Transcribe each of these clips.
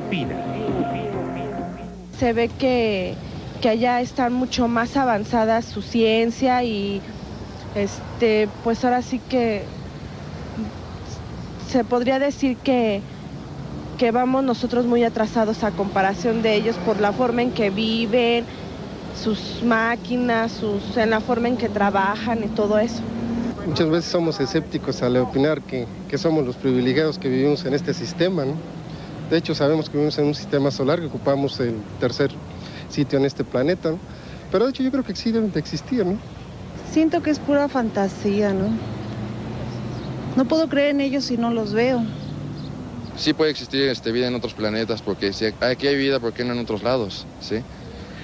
opina? Se ve que allá está mucho más avanzada su ciencia y pues ahora sí que se podría decir que vamos nosotros muy atrasados a comparación de ellos por la forma en que viven, sus máquinas, en la forma en que trabajan y todo eso. Muchas veces somos escépticos al opinar que somos los privilegiados que vivimos en este sistema, ¿no? De hecho, sabemos que vivimos en un sistema solar, que ocupamos el tercer sitio en este planeta, ¿no? Pero de hecho yo creo que sí deben de existir, ¿no? Siento que es pura fantasía, ¿no? No puedo creer en ellos si no los veo. Sí puede existir vida en otros planetas, porque si aquí hay vida, ¿por qué no en otros lados? ¿Sí?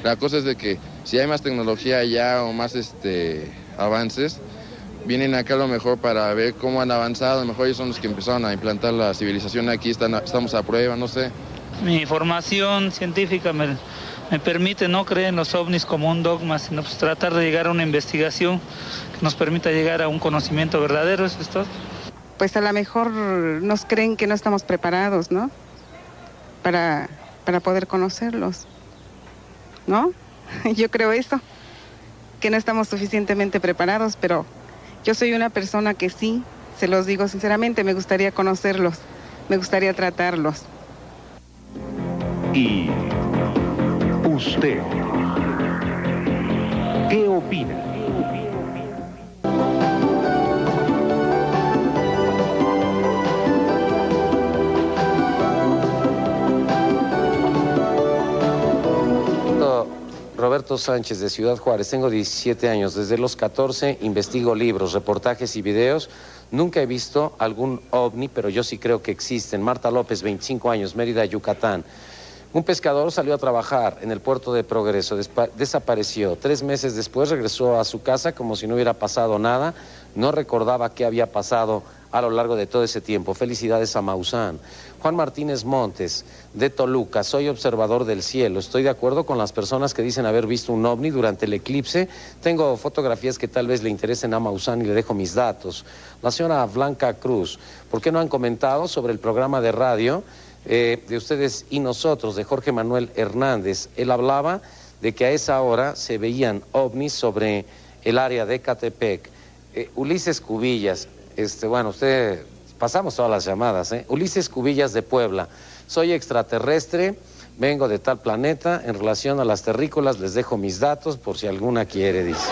La cosa es de que si hay más tecnología allá o más avances, vienen acá a lo mejor para ver cómo han avanzado. A lo mejor ellos son los que empezaron a implantar la civilización aquí, estamos a prueba, no sé. Mi formación científica me permite no creer en los ovnis como un dogma, sino pues tratar de llegar a una investigación que nos permita llegar a un conocimiento verdadero, ¿eso es todo? Pues a lo mejor nos creen que no estamos preparados, ¿no? Para poder conocerlos, ¿no? Yo creo eso, que no estamos suficientemente preparados, pero yo soy una persona que sí, se los digo sinceramente, me gustaría conocerlos, me gustaría tratarlos. ¿Y usted qué opina? Roberto Sánchez, de Ciudad Juárez. Tengo 17 años. Desde los 14 investigo libros, reportajes y videos. Nunca he visto algún ovni, pero yo sí creo que existen. Marta López, 25 años, Mérida, Yucatán. Un pescador salió a trabajar en el puerto de Progreso, desapareció. 3 meses después regresó a su casa como si no hubiera pasado nada. No recordaba qué había pasado a lo largo de todo ese tiempo. Felicidades a Maussan. Juan Martínez Montes, de Toluca. Soy observador del cielo. Estoy de acuerdo con las personas que dicen haber visto un ovni durante el eclipse. Tengo fotografías que tal vez le interesen a Maussan y le dejo mis datos. La señora Blanca Cruz, ¿por qué no han comentado sobre el programa de radio de Ustedes y Nosotros, de Jorge Manuel Hernández? Él hablaba de que a esa hora se veían ovnis sobre el área de Ecatepec. Ulises Cubillas, usted, pasamos todas las llamadas, Ulises Cubillas, de Puebla. Soy extraterrestre, vengo de tal planeta. En relación a las terrícolas les dejo mis datos por si alguna quiere, dice.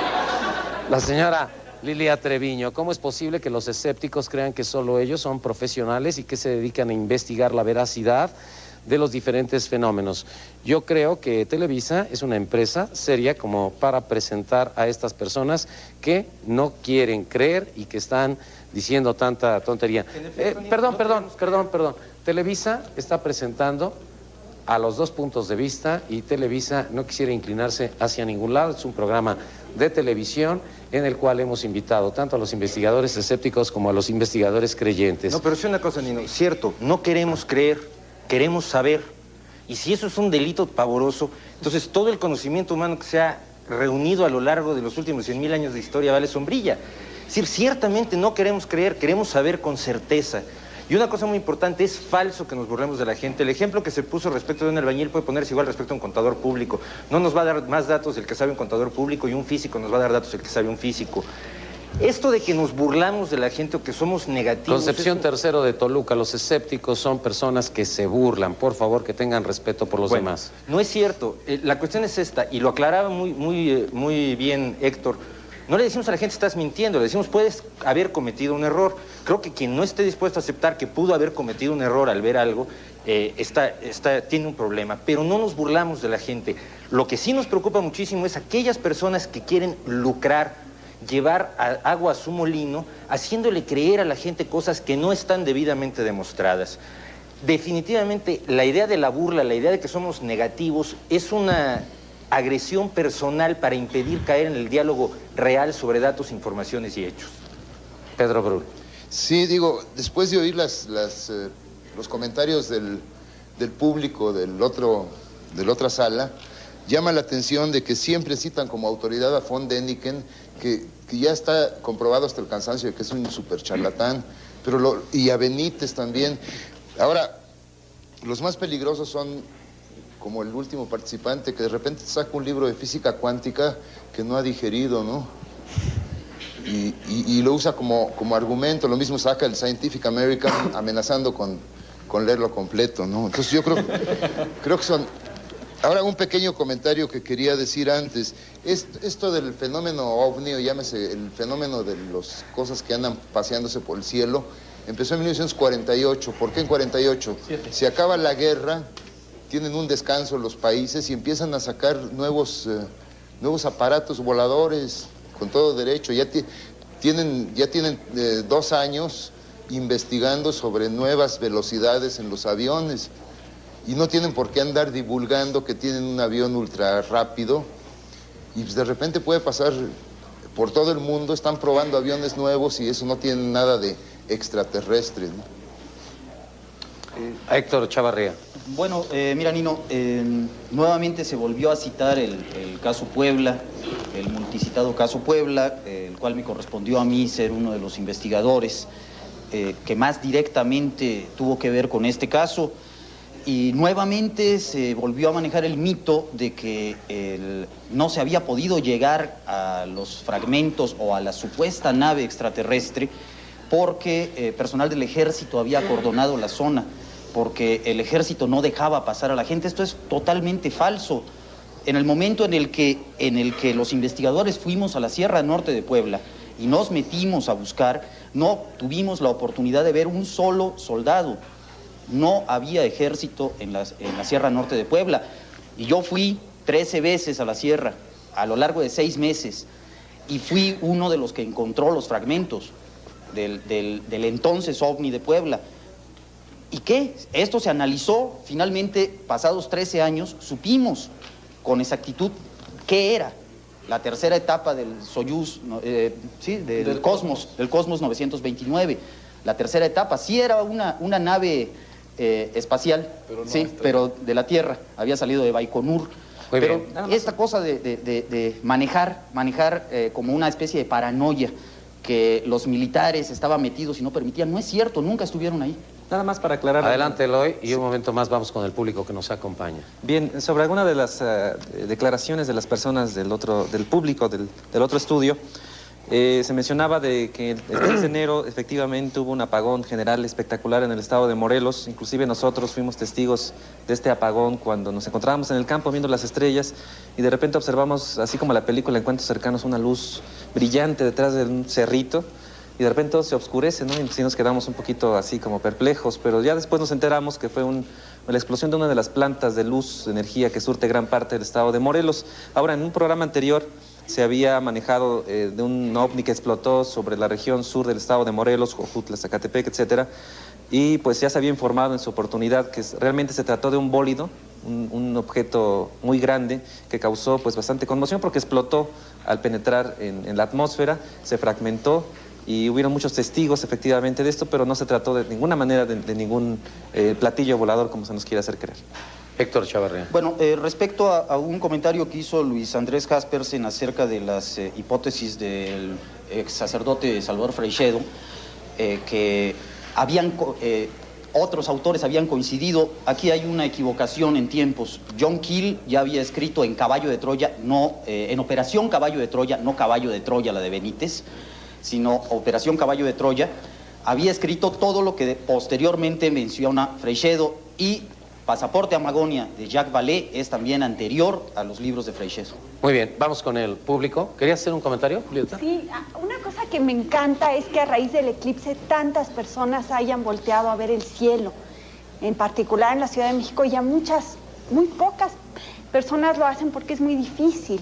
La señora Lilia Treviño, ¿cómo es posible que los escépticos crean que solo ellos son profesionales y que se dedican a investigar la veracidad de los diferentes fenómenos? Yo creo que Televisa es una empresa seria como para presentar a estas personas que no quieren creer y que están diciendo tanta tontería. Perdón. Televisa está presentando a los dos puntos de vista y Televisa no quisiera inclinarse hacia ningún lado. Es un programa de televisión en el cual hemos invitado tanto a los investigadores escépticos como a los investigadores creyentes. No, pero sí una cosa, Nino, cierto, no queremos creer, queremos saber. Y si eso es un delito pavoroso, entonces todo el conocimiento humano que se ha reunido a lo largo de los últimos 100.000 años de historia vale sombrilla. Es decir, ciertamente no queremos creer, queremos saber con certeza. Y una cosa muy importante, es falso que nos burlemos de la gente. El ejemplo que se puso respecto de un albañil puede ponerse igual respecto a un contador público. No nos va a dar más datos el que sabe un contador público y un físico nos va a dar datos el que sabe un físico. Esto de que nos burlamos de la gente o que somos negativos... Concepción Tercero, de Toluca, los escépticos son personas que se burlan. Por favor, que tengan respeto por los demás. No es cierto. La cuestión es esta, y lo aclaraba muy bien Héctor. No le decimos a la gente estás mintiendo, le decimos puedes haber cometido un error. Creo que quien no esté dispuesto a aceptar que pudo haber cometido un error al ver algo, tiene un problema. Pero no nos burlamos de la gente. Lo que sí nos preocupa muchísimo es aquellas personas que quieren lucrar, llevar agua a su molino, haciéndole creer a la gente cosas que no están debidamente demostradas. Definitivamente la idea de la burla, la idea de que somos negativos, es una agresión personal para impedir caer en el diálogo real sobre datos, informaciones y hechos. Pedro Brul. Sí, digo, después de oír los comentarios del público de la otra sala, llama la atención de que siempre citan como autoridad a von Däniken, que ya está comprobado hasta el cansancio de que es un super charlatán, y a Benítez también. Ahora, los más peligrosos son como el último participante, que de repente saca un libro de física cuántica que no ha digerido, ¿no? Y lo usa como argumento. Lo mismo saca el Scientific American amenazando con leerlo completo, ¿no? Entonces yo creo que son... Ahora, un pequeño comentario que quería decir antes. Esto del fenómeno ovni, o llámese el fenómeno de las cosas que andan paseándose por el cielo, empezó en 1948. ¿Por qué en 48? Se acaba la guerra, tienen un descanso los países y empiezan a sacar nuevos aparatos voladores con todo derecho. Ya tienen 2 años investigando sobre nuevas velocidades en los aviones. Y no tienen por qué andar divulgando que tienen un avión ultra rápido. Y pues de repente puede pasar por todo el mundo, están probando aviones nuevos y eso no tiene nada de extraterrestre, ¿no? Héctor Chavarría. Bueno, mira, Nino, nuevamente se volvió a citar el caso Puebla, el multicitado caso Puebla, el cual me correspondió a mí ser uno de los investigadores que más directamente tuvo que ver con este caso. Y nuevamente se volvió a manejar el mito de que no se había podido llegar a los fragmentos o a la supuesta nave extraterrestre porque personal del ejército había acordonado la zona, porque el ejército no dejaba pasar a la gente. Esto es totalmente falso. En el momento en el que los investigadores fuimos a la Sierra Norte de Puebla y nos metimos a buscar, no tuvimos la oportunidad de ver un solo soldado. No había ejército en la Sierra Norte de Puebla. Y yo fui 13 veces a la sierra a lo largo de 6 meses y fui uno de los que encontró los fragmentos del entonces OVNI de Puebla. ¿Y qué? Esto se analizó. Finalmente, pasados 13 años, supimos con exactitud qué era la tercera etapa del Soyuz, del Cosmos 929. La tercera etapa sí era una nave espacial, pero no, sí, pero de la Tierra, había salido de Baikonur. Muy pero bien. Esta cosa de manejar como una especie de paranoia que los militares estaban metidos y no permitían, no es cierto, nunca estuvieron ahí. Nada más para aclarar... Adelante, Eloy, y un momento más vamos con el público que nos acompaña. Bien, sobre alguna de las declaraciones de las personas del público del otro estudio, se mencionaba de que el 3 de enero efectivamente hubo un apagón general espectacular en el estado de Morelos. Inclusive nosotros fuimos testigos de este apagón cuando nos encontrábamos en el campo viendo las estrellas y de repente observamos, así como la película Encuentros Cercanos, una luz brillante detrás de un cerrito y de repente todo se oscurece, ¿no? Y sí nos quedamos un poquito así como perplejos, pero ya después nos enteramos que fue la explosión de una de las plantas de luz, de energía que surte gran parte del estado de Morelos. Ahora, en un programa anterior se había manejado de un ovni que explotó sobre la región sur del estado de Morelos, Jojutla, Zacatepec, etcétera, y pues ya se había informado en su oportunidad que realmente se trató de un bólido, un objeto muy grande que causó pues bastante conmoción porque explotó al penetrar en la atmósfera, se fragmentó y hubieron muchos testigos efectivamente de esto, pero no se trató de ninguna manera de ningún platillo volador como se nos quiere hacer creer. Héctor Chavarría. Bueno, respecto a un comentario que hizo Luis Andrés Jaspersen acerca de las hipótesis del ex sacerdote Salvador Freixedo, que otros autores habían coincidido, aquí hay una equivocación en tiempos. John Keel ya había escrito en Caballo de Troya, en Operación Caballo de Troya, no Caballo de Troya, la de Benítez, sino Operación Caballo de Troya, había escrito todo lo que posteriormente menciona Freixedo, y Pasaporte a Magonia de Jacques Vallée es también anterior a los libros de Freixedo. Muy bien, vamos con el público. ¿Querías hacer un comentario, Julieta? Sí, una cosa que me encanta es que a raíz del eclipse tantas personas hayan volteado a ver el cielo, en particular en la Ciudad de México, ya muy pocas personas lo hacen porque es muy difícil.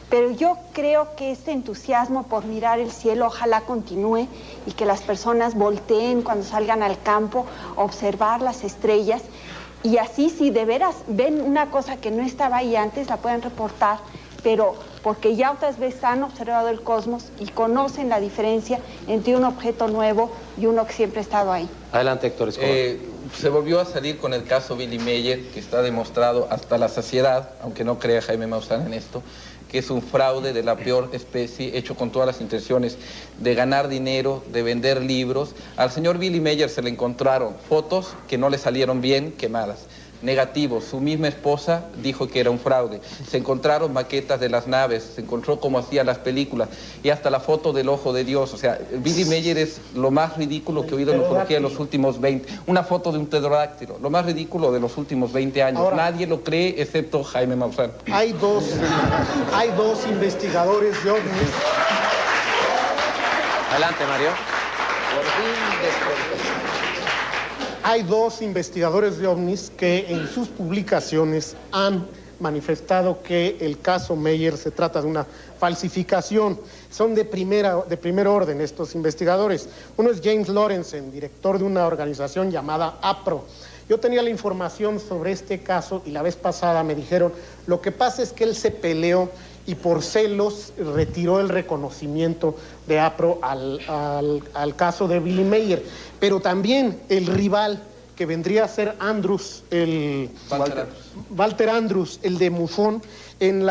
Pero yo creo que este entusiasmo por mirar el cielo ojalá continúe y que las personas volteen cuando salgan al campo a observar las estrellas. Y así, si de veras ven una cosa que no estaba ahí antes, la pueden reportar, pero porque ya otras veces han observado el cosmos y conocen la diferencia entre un objeto nuevo y uno que siempre ha estado ahí. Adelante, Héctor Escobar. Se volvió a salir con el caso Billy Meyer, que está demostrado hasta la saciedad, aunque no crea Jaime Maussan en esto, que es un fraude de la peor especie, hecho con todas las intenciones de ganar dinero, de vender libros. Al señor Billy Meyer se le encontraron fotos que no le salieron bien, quemadas. Negativos. Su misma esposa dijo que era un fraude. Se encontraron maquetas de las naves, se encontró cómo hacían las películas y hasta la foto del ojo de Dios. O sea, Billy Meyer es lo más ridículo que he oído en ufología en los últimos 20. Una foto de un pterodáctilo, lo más ridículo de los últimos 20 años. Ahora, nadie lo cree excepto Jaime Maussan. Hay dos investigadores de ovnis. Adelante, Mario. Hay dos investigadores de ovnis que en sus publicaciones han manifestado que el caso Meyer se trata de una falsificación. Son de primer orden estos investigadores. Uno es James Lorenzen, director de una organización llamada APRO. Yo tenía la información sobre este caso y la vez pasada me dijeron, lo que pasa es que él se peleó y por celos retiró el reconocimiento de APRO al caso de Billy Meyer. Pero también el rival, que vendría a ser Walter Andrews, el de MUFON, en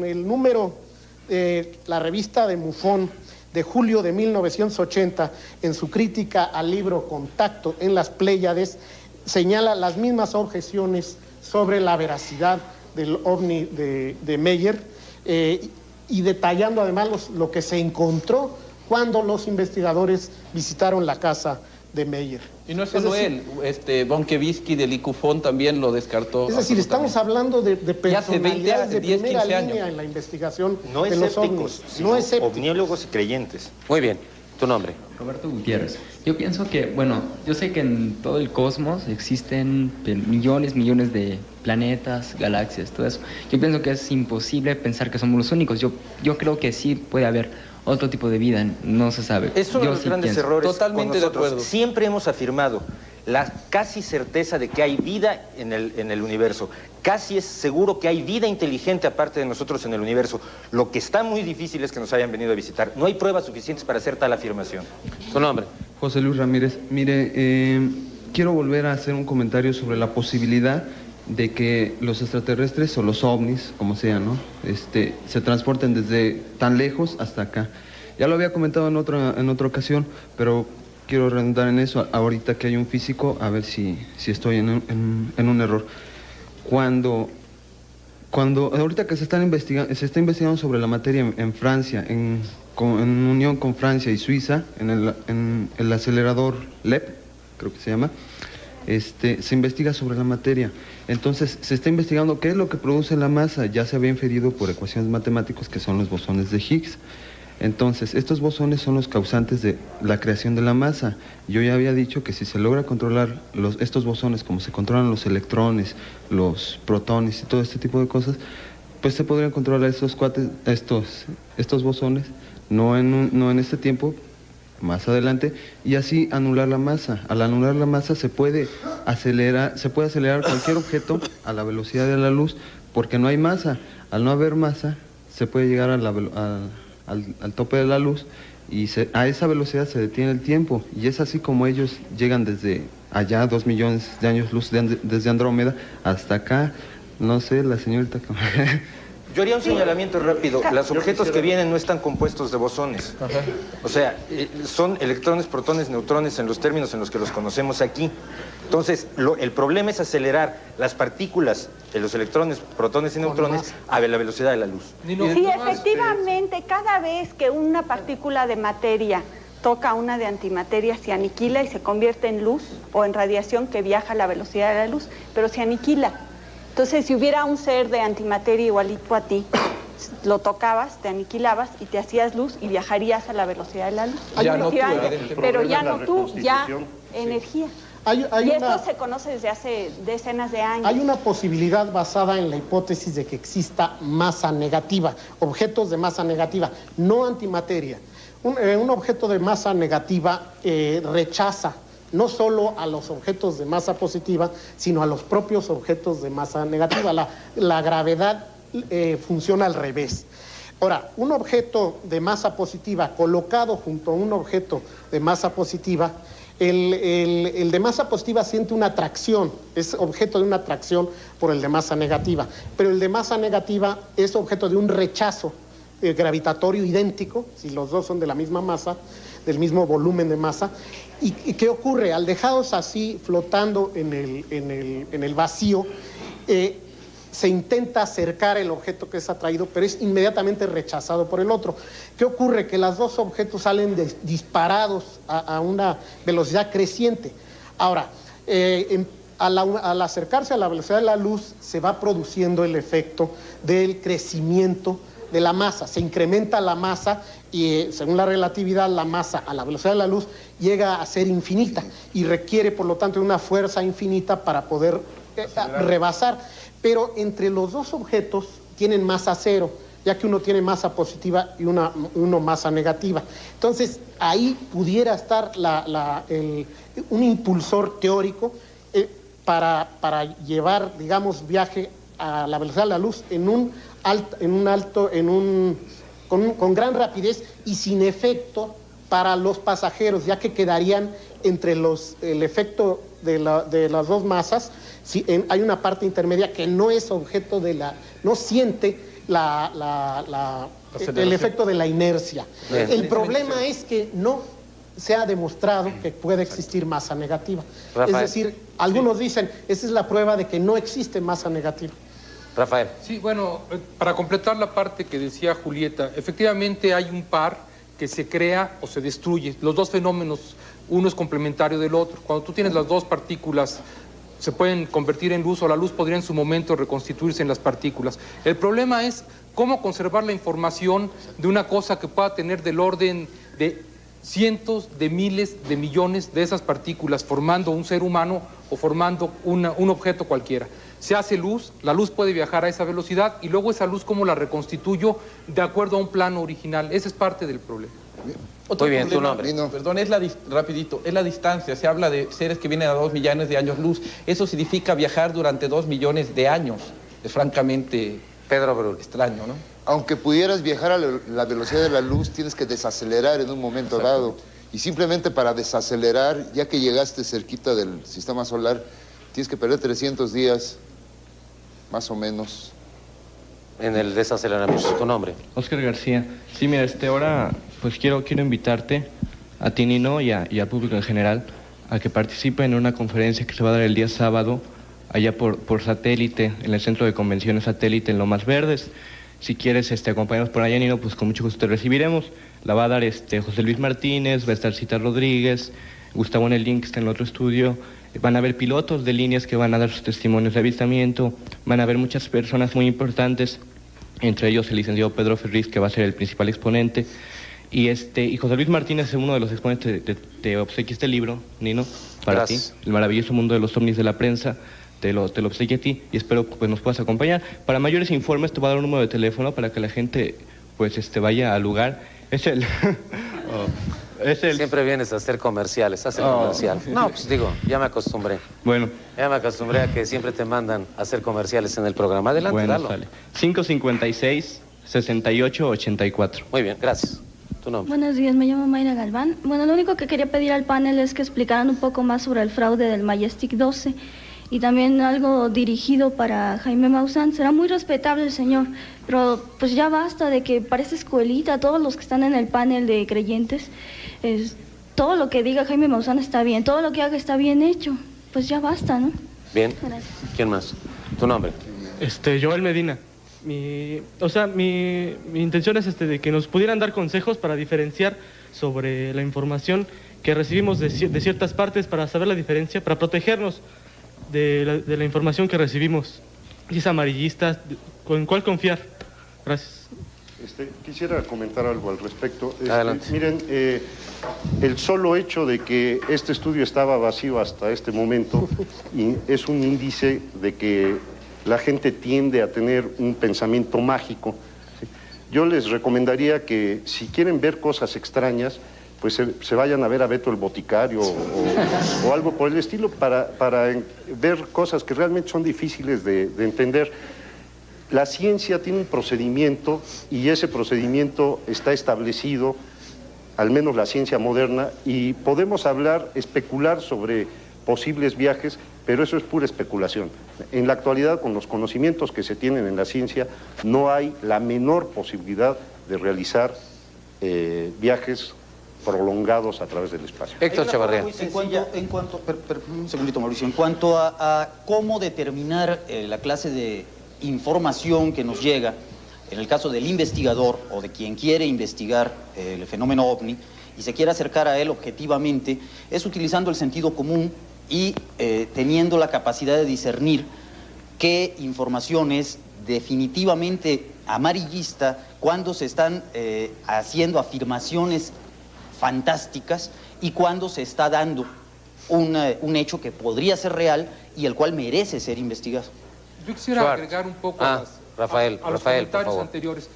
el número de la revista de MUFON de julio de 1980, en su crítica al libro Contacto en las Pléyades, señala las mismas objeciones sobre la veracidad del ovni de Meyer, y detallando además lo que se encontró cuando los investigadores visitaron la casa de Meyer. Y no es solo él, Bonkevisky del ICUFON también lo descartó. Es decir, estamos hablando de personalidades de primera línea en la investigación de los ovnis. No escépticos, ovniólogos y creyentes. Muy bien, tu nombre. Roberto Gutiérrez. Yo pienso que, bueno, yo sé que en todo el cosmos existen millones de planetas, galaxias, todo eso. Yo pienso que es imposible pensar que somos los únicos. Yo creo que sí puede haber otro tipo de vida, no se sabe. Es uno de los grandes errores. Totalmente de acuerdo. Siempre hemos afirmado la casi certeza de que hay vida en el universo. Casi es seguro que hay vida inteligente aparte de nosotros en el universo. Lo que está muy difícil es que nos hayan venido a visitar. No hay pruebas suficientes para hacer tal afirmación. ¿Tu nombre? José Luis Ramírez. Mire, quiero volver a hacer un comentario sobre la posibilidad de que los extraterrestres o los ovnis, como sea, ¿no? Se transporten desde tan lejos hasta acá. Ya lo había comentado en otra ocasión, pero quiero redundar en eso. Ahorita que hay un físico, a ver si estoy en un error. Cuando ahorita que se está investigando sobre la materia en Francia, en unión con Francia y Suiza, en el acelerador LEP, creo que se llama, se investiga sobre la materia. Entonces se está investigando qué es lo que produce la masa. Ya se había inferido por ecuaciones matemáticas que son los bosones de Higgs. Entonces estos bosones son los causantes de la creación de la masa. Yo ya había dicho que si se logra controlar estos bosones, como se controlan los electrones, los protones y todo este tipo de cosas, pues se podrían controlar estos bosones, no en este tiempo, más adelante, y así anular la masa. Al anular la masa se puede acelerar cualquier objeto a la velocidad de la luz, porque no hay masa. Al no haber masa, se puede llegar al tope de la luz, y a esa velocidad se detiene el tiempo, y es así como ellos llegan desde allá, 2 millones de años luz, desde Andrómeda hasta acá. No sé, la señorita... Yo haría un señalamiento rápido. Los objetos que vienen no están compuestos de bosones. O sea, son electrones, protones, neutrones en los términos en los que los conocemos aquí. Entonces, el problema es acelerar las partículas de los electrones, protones y neutrones a la velocidad de la luz. Sí, efectivamente, cada vez que una partícula de materia toca una de antimateria, se aniquila y se convierte en luz o en radiación que viaja a la velocidad de la luz, pero se aniquila. Entonces, si hubiera un ser de antimateria igualito a ti, lo tocabas, te aniquilabas y te hacías luz y viajarías a la velocidad de la luz. Ya no tú, pero ya no tú, ya energía. Y esto se conoce desde hace decenas de años. Hay una posibilidad basada en la hipótesis de que exista masa negativa, objetos de masa negativa, no antimateria. Un objeto de masa negativa rechaza no solo a los objetos de masa positiva, sino a los propios objetos de masa negativa. La gravedad funciona al revés. Ahora, un objeto de masa positiva colocado junto a un objeto de masa positiva El de masa positiva siente una atracción, es objeto de una atracción por el de masa negativa, pero el de masa negativa es objeto de un rechazo gravitatorio idéntico, si los dos son de la misma masa, del mismo volumen de masa. ¿Y qué ocurre? Al dejarlos así flotando en el vacío, se intenta acercar el objeto que es atraído, pero es inmediatamente rechazado por el otro. ¿Qué ocurre? Que los dos objetos salen disparados a una velocidad creciente. Ahora, al acercarse a la velocidad de la luz, se va produciendo el efecto del crecimiento de la masa. Se incrementa la masa y, según la relatividad, la masa a la velocidad de la luz llega a ser infinita y requiere, por lo tanto, una fuerza infinita para poder rebasar. Pero entre los dos objetos tienen masa cero, ya que uno tiene masa positiva y uno masa negativa. Entonces, ahí pudiera estar un impulsor teórico para llevar, digamos, viaje a la velocidad de la luz con gran rapidez y sin efecto para los pasajeros, ya que quedarían entre el efecto de las dos masas. Hay una parte intermedia que no es objeto no siente el efecto de la inercia. El problema es que no se ha demostrado que puede existir masa negativa. Rafael. Es decir, algunos dicen, esa es la prueba de que no existe masa negativa. Rafael. Sí, bueno, para completar la parte que decía Julieta, efectivamente hay un par que se crea o se destruye. Los dos fenómenos, uno es complementario del otro. Cuando tú tienes las dos partículas, se pueden convertir en luz, o la luz podría en su momento reconstituirse en las partículas. El problema es cómo conservar la información de una cosa que pueda tener del orden de cientos de miles de millones de esas partículas formando un ser humano o formando un objeto cualquiera. Se hace luz, la luz puede viajar a esa velocidad y luego esa luz, ¿cómo la reconstituyo de acuerdo a un plano original? Ese es parte del problema. Muy bien, tu nombre. Perdón, rapidito, es la distancia. Se habla de seres que vienen a 2 millones de años luz. Eso significa viajar durante 2 millones de años. Es francamente Pedro Brul. Extraño, ¿no? Aunque pudieras viajar a la velocidad de la luz, tienes que desacelerar en un momento dado. Y simplemente para desacelerar, ya que llegaste cerquita del sistema solar, tienes que perder 300 días, más o menos. En el desaceleramiento. ¿Tu nombre? Oscar García. Sí, mira, ahora pues quiero invitarte a ti, Nino, y al público en general a que participe en una conferencia que se va a dar el día sábado allá por satélite, en el Centro de Convenciones Satélite en Lomas Verdes. Si quieres acompañarnos por allá, Nino, pues con mucho gusto te recibiremos. La va a dar José Luis Martínez, va a estar Cita Rodríguez, Gustavo Nelín, que está en el otro estudio. Van a haber pilotos de líneas que van a dar sus testimonios de avistamiento. Van a haber muchas personas muy importantes, entre ellos el licenciado Pedro Ferriz, que va a ser el principal exponente. Y José Luis Martínez es uno de los exponentes. Te obsequia este libro, Nino, para Gracias. ti. El maravilloso mundo de los ovnis de la prensa. Te lo obsequia a ti y espero pues nos puedas acompañar. Para mayores informes te voy a dar un número de teléfono para que la gente pues vaya al lugar. Es el... Siempre vienes a hacer comerciales, comercial. No, pues digo, ya me acostumbré. Bueno. Ya me acostumbré a que siempre te mandan a hacer comerciales en el programa. Adelante, bueno, dalo. Sale. 556-6884. Muy bien, gracias. ¿Tu nombre? Buenos días, me llamo Mayra Galván. Bueno, lo único que quería pedir al panel es que explicaran un poco más sobre el fraude del Majestic 12 y también algo dirigido para Jaime Maussan. Será muy respetable el señor, pero pues ya basta de que parece escuelita. Todos los que están en el panel de creyentes, todo lo que diga Jaime Maussan está bien, todo lo que haga está bien hecho. Pues ya basta, ¿no? Bien. Gracias. ¿Quién más? ¿Tu nombre? Joel Medina. Mi intención es de que nos pudieran dar consejos para diferenciar sobre la información que recibimos de ciertas partes, para saber la diferencia, para protegernos de la información que recibimos. Si es amarillista, ¿en cuál confiar? Gracias. Quisiera comentar algo al respecto. Adelante. Miren, el solo hecho de que este estudio estaba vacío hasta este momento es un índice de que la gente tiende a tener un pensamiento mágico. Yo les recomendaría que si quieren ver cosas extrañas, pues se vayan a ver a Beto el Boticario o algo por el estilo para ver cosas que realmente son difíciles de entender. La ciencia tiene un procedimiento y ese procedimiento está establecido al menos la ciencia moderna, y podemos especular sobre posibles viajes, pero eso es pura especulación. En la actualidad, con los conocimientos que se tienen en la ciencia, no hay la menor posibilidad de realizar viajes prolongados a través del espacio. Héctor Chavarría. Un segundito, Mauricio. En cuanto a cómo determinar la clase de información que nos llega, en el caso del investigador o de quien quiere investigar el fenómeno OVNI y se quiere acercar a él objetivamente, es utilizando el sentido común y teniendo la capacidad de discernir qué información es definitivamente amarillista cuando se están haciendo afirmaciones fantásticas y cuando se está dando un hecho que podría ser real y el cual merece ser investigado. Yo quisiera agregar un poco a los comentarios anteriores.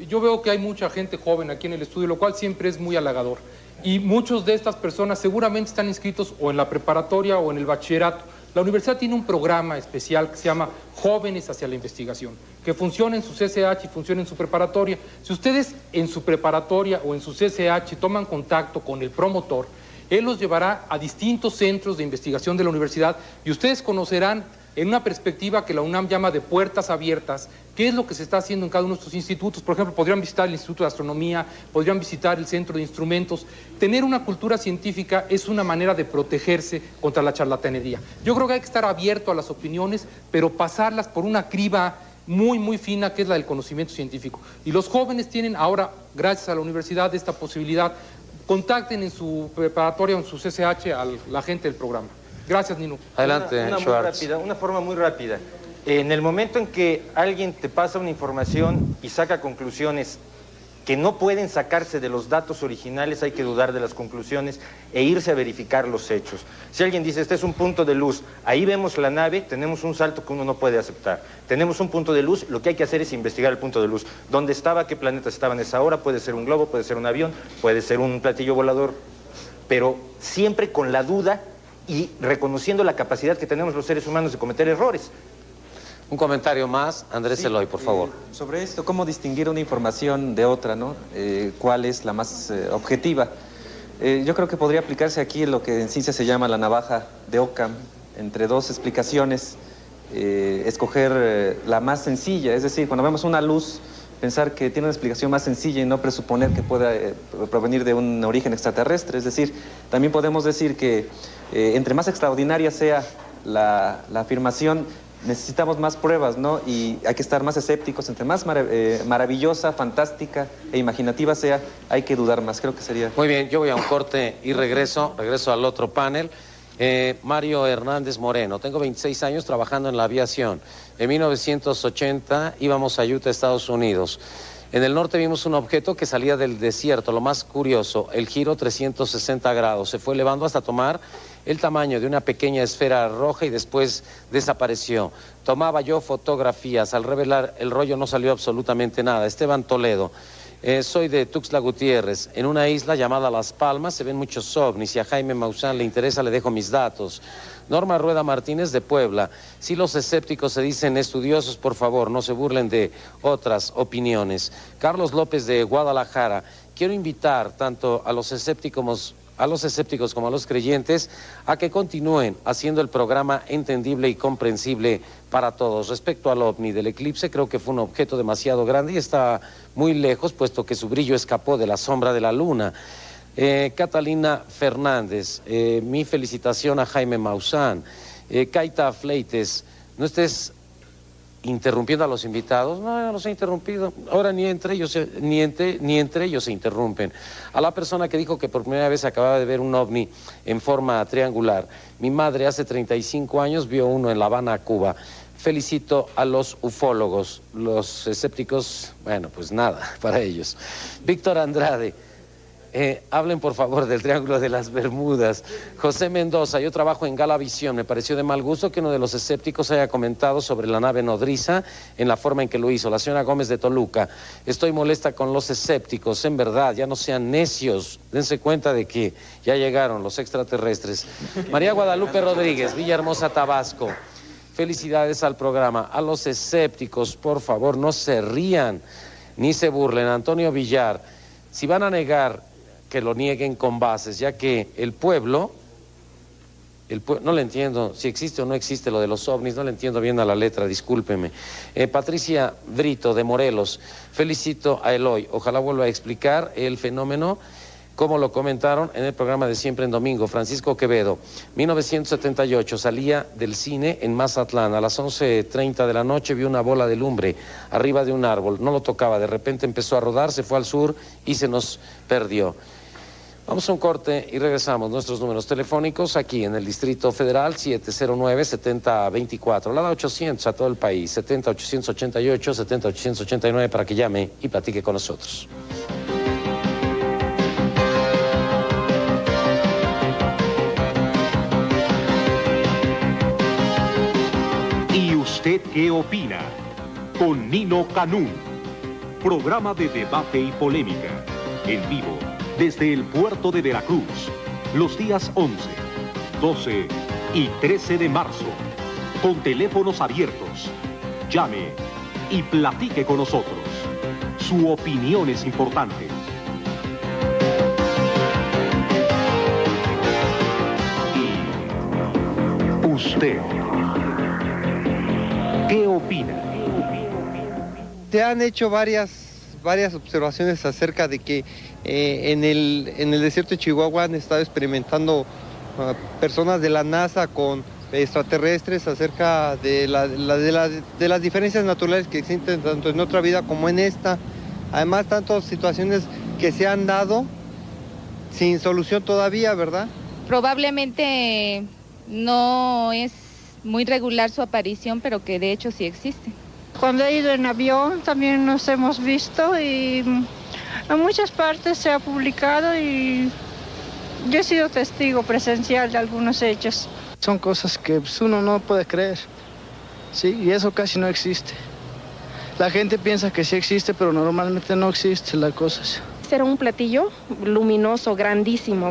Yo veo que hay mucha gente joven aquí en el estudio, lo cual siempre es muy halagador. Y muchos de estas personas seguramente están inscritos o en la preparatoria o en el bachillerato. La universidad tiene un programa especial que se llama Jóvenes hacia la Investigación, que funciona en su CCH y funciona en su preparatoria. Si ustedes en su preparatoria o en su CCH toman contacto con el promotor, él los llevará a distintos centros de investigación de la universidad y ustedes conocerán en una perspectiva que la UNAM llama de puertas abiertas, qué es lo que se está haciendo en cada uno de estos institutos. Por ejemplo, podrían visitar el Instituto de Astronomía, podrían visitar el Centro de Instrumentos. Tener una cultura científica es una manera de protegerse contra la charlatanería. Yo creo que hay que estar abierto a las opiniones, pero pasarlas por una criba muy fina, que es la del conocimiento científico. Y los jóvenes tienen ahora, gracias a la universidad, esta posibilidad. Contacten en su preparatoria o en su CCH a la gente del programa. Gracias, Nino. Adelante, Schwartz. Una forma muy rápida. En el momento en que alguien te pasa una información y saca conclusiones que no pueden sacarse de los datos originales, hay que dudar de las conclusiones e irse a verificar los hechos. Si alguien dice, este es un punto de luz, ahí vemos la nave, tenemos un salto que uno no puede aceptar. Tenemos un punto de luz, lo que hay que hacer es investigar el punto de luz. ¿Dónde estaba? ¿Qué planetas estaban a esa hora? Puede ser un globo, puede ser un avión, puede ser un platillo volador, pero siempre con la duda y reconociendo la capacidad que tenemos los seres humanos de cometer errores. Un comentario más, Andrés Eloy, por favor. Sobre esto, ¿cómo distinguir una información de otra, ¿no? ¿Cuál es la más objetiva? Yo creo que podría aplicarse aquí lo que en ciencia se llama la navaja de Occam, entre dos explicaciones, escoger la más sencilla, es decir, cuando vemos una luz, pensar que tiene una explicación más sencilla y no presuponer que pueda provenir de un origen extraterrestre. Es decir, también podemos decir que entre más extraordinaria sea la afirmación, necesitamos más pruebas, ¿no? Y hay que estar más escépticos. Entre más maravillosa, fantástica e imaginativa sea, hay que dudar más. Creo que sería... Muy bien, yo voy a un corte y regreso al otro panel. Mario Hernández Moreno, tengo 26 años trabajando en la aviación. En 1980 íbamos a Utah, Estados Unidos. En el norte vimos un objeto que salía del desierto, lo más curioso, el giro 360 grados. Se fue elevando hasta tomar el tamaño de una pequeña esfera roja y después desapareció. Tomaba yo fotografías, al revelar el rollo no salió absolutamente nada. Esteban Toledo. Soy de Tuxtla Gutiérrez. En una isla llamada Las Palmas se ven muchos ovnis. Si a Jaime Maussan le interesa, le dejo mis datos. Norma Rueda Martínez de Puebla. Si los escépticos se dicen estudiosos, por favor, no se burlen de otras opiniones. Carlos López de Guadalajara. Quiero invitar tanto a los escépticos como a los creyentes a que continúen haciendo el programa entendible y comprensible para todos. Respecto al ovni del eclipse, creo que fue un objeto demasiado grande y está muy lejos, puesto que su brillo escapó de la sombra de la luna. Catalina Fernández, mi felicitación a Jaime Maussan. Kaita Fleites, no estés interrumpiendo a los invitados. No los he interrumpido. Ahora ni entre ellos se interrumpen. A la persona que dijo que por primera vez acababa de ver un ovni en forma triangular. Mi madre hace 35 años vio uno en La Habana, Cuba. Felicito a los ufólogos. Los escépticos, bueno, pues nada, para ellos. Víctor Andrade. Hablen por favor del Triángulo de las Bermudas. José Mendoza, yo trabajo en Galavisión. Me pareció de mal gusto que uno de los escépticos haya comentado sobre la nave nodriza en la forma en que lo hizo. La señora Gómez de Toluca, estoy molesta con los escépticos, en verdad, ya no sean necios, dense cuenta de que ya llegaron los extraterrestres. María Guadalupe Rodríguez, Villahermosa, Tabasco. Felicidades al programa. A los escépticos, por favor, no se rían ni se burlen. Antonio Villar, si van a negar que lo nieguen con bases, ya que el pueblo, no le entiendo si existe o no existe lo de los ovnis, no le entiendo bien a la letra, discúlpeme. Patricia Brito de Morelos, felicito a Eloy, ojalá vuelva a explicar el fenómeno como lo comentaron en el programa de Siempre en Domingo. Francisco Quevedo, 1978, salía del cine en Mazatlán, a las 11:30 de la noche vio una bola de lumbre arriba de un árbol, no lo tocaba, de repente empezó a rodar, se fue al sur y se nos perdió. Vamos a un corte y regresamos. Nuestros números telefónicos aquí en el Distrito Federal, 709-7024, la 800 a todo el país, 70-888, 70-889 para que llame y platique con nosotros. ¿Y usted qué opina? Con Nino Canún, programa de debate y polémica, en vivo, desde el puerto de Veracruz, los días 11, 12 y 13 de marzo, con teléfonos abiertos. Llame y platique con nosotros. Su opinión es importante. ¿Y usted qué opina? Se han hecho varias observaciones acerca de que en el desierto de Chihuahua han estado experimentando personas de la NASA con extraterrestres acerca de las diferencias naturales que existen tanto en otra vida como en esta. Además, tantas situaciones que se han dado sin solución todavía, ¿verdad? Probablemente no es muy regular su aparición, pero que de hecho sí existe. Cuando he ido en avión también nos hemos visto y en muchas partes se ha publicado y yo he sido testigo presencial de algunos hechos. Son cosas que uno no puede creer, sí, y eso casi no existe. La gente piensa que sí existe, pero normalmente no existe las cosas. Era un platillo luminoso, grandísimo,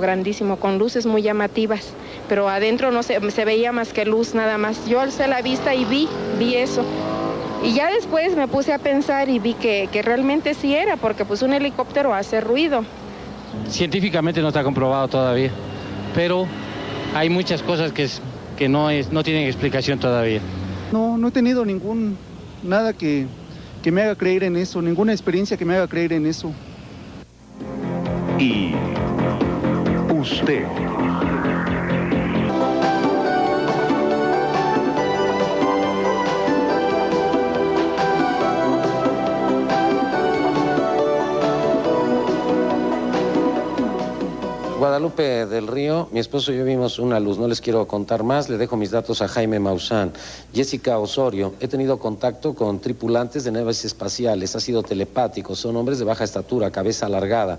con luces muy llamativas, pero adentro no se veía más que luz nada más. Yo alcé la vista y vi eso. Y ya después me puse a pensar y vi que realmente sí era, porque pues un helicóptero hace ruido. Científicamente no está comprobado todavía, pero hay muchas cosas que no tienen explicación todavía. No he tenido nada que me haga creer en eso, ninguna experiencia que me haga creer en eso. ¿Y usted? Guadalupe del Río, mi esposo y yo vimos una luz, no les quiero contar más, le dejo mis datos a Jaime Maussan. Jessica Osorio, he tenido contacto con tripulantes de naves espaciales, ha sido telepático, son hombres de baja estatura, cabeza alargada,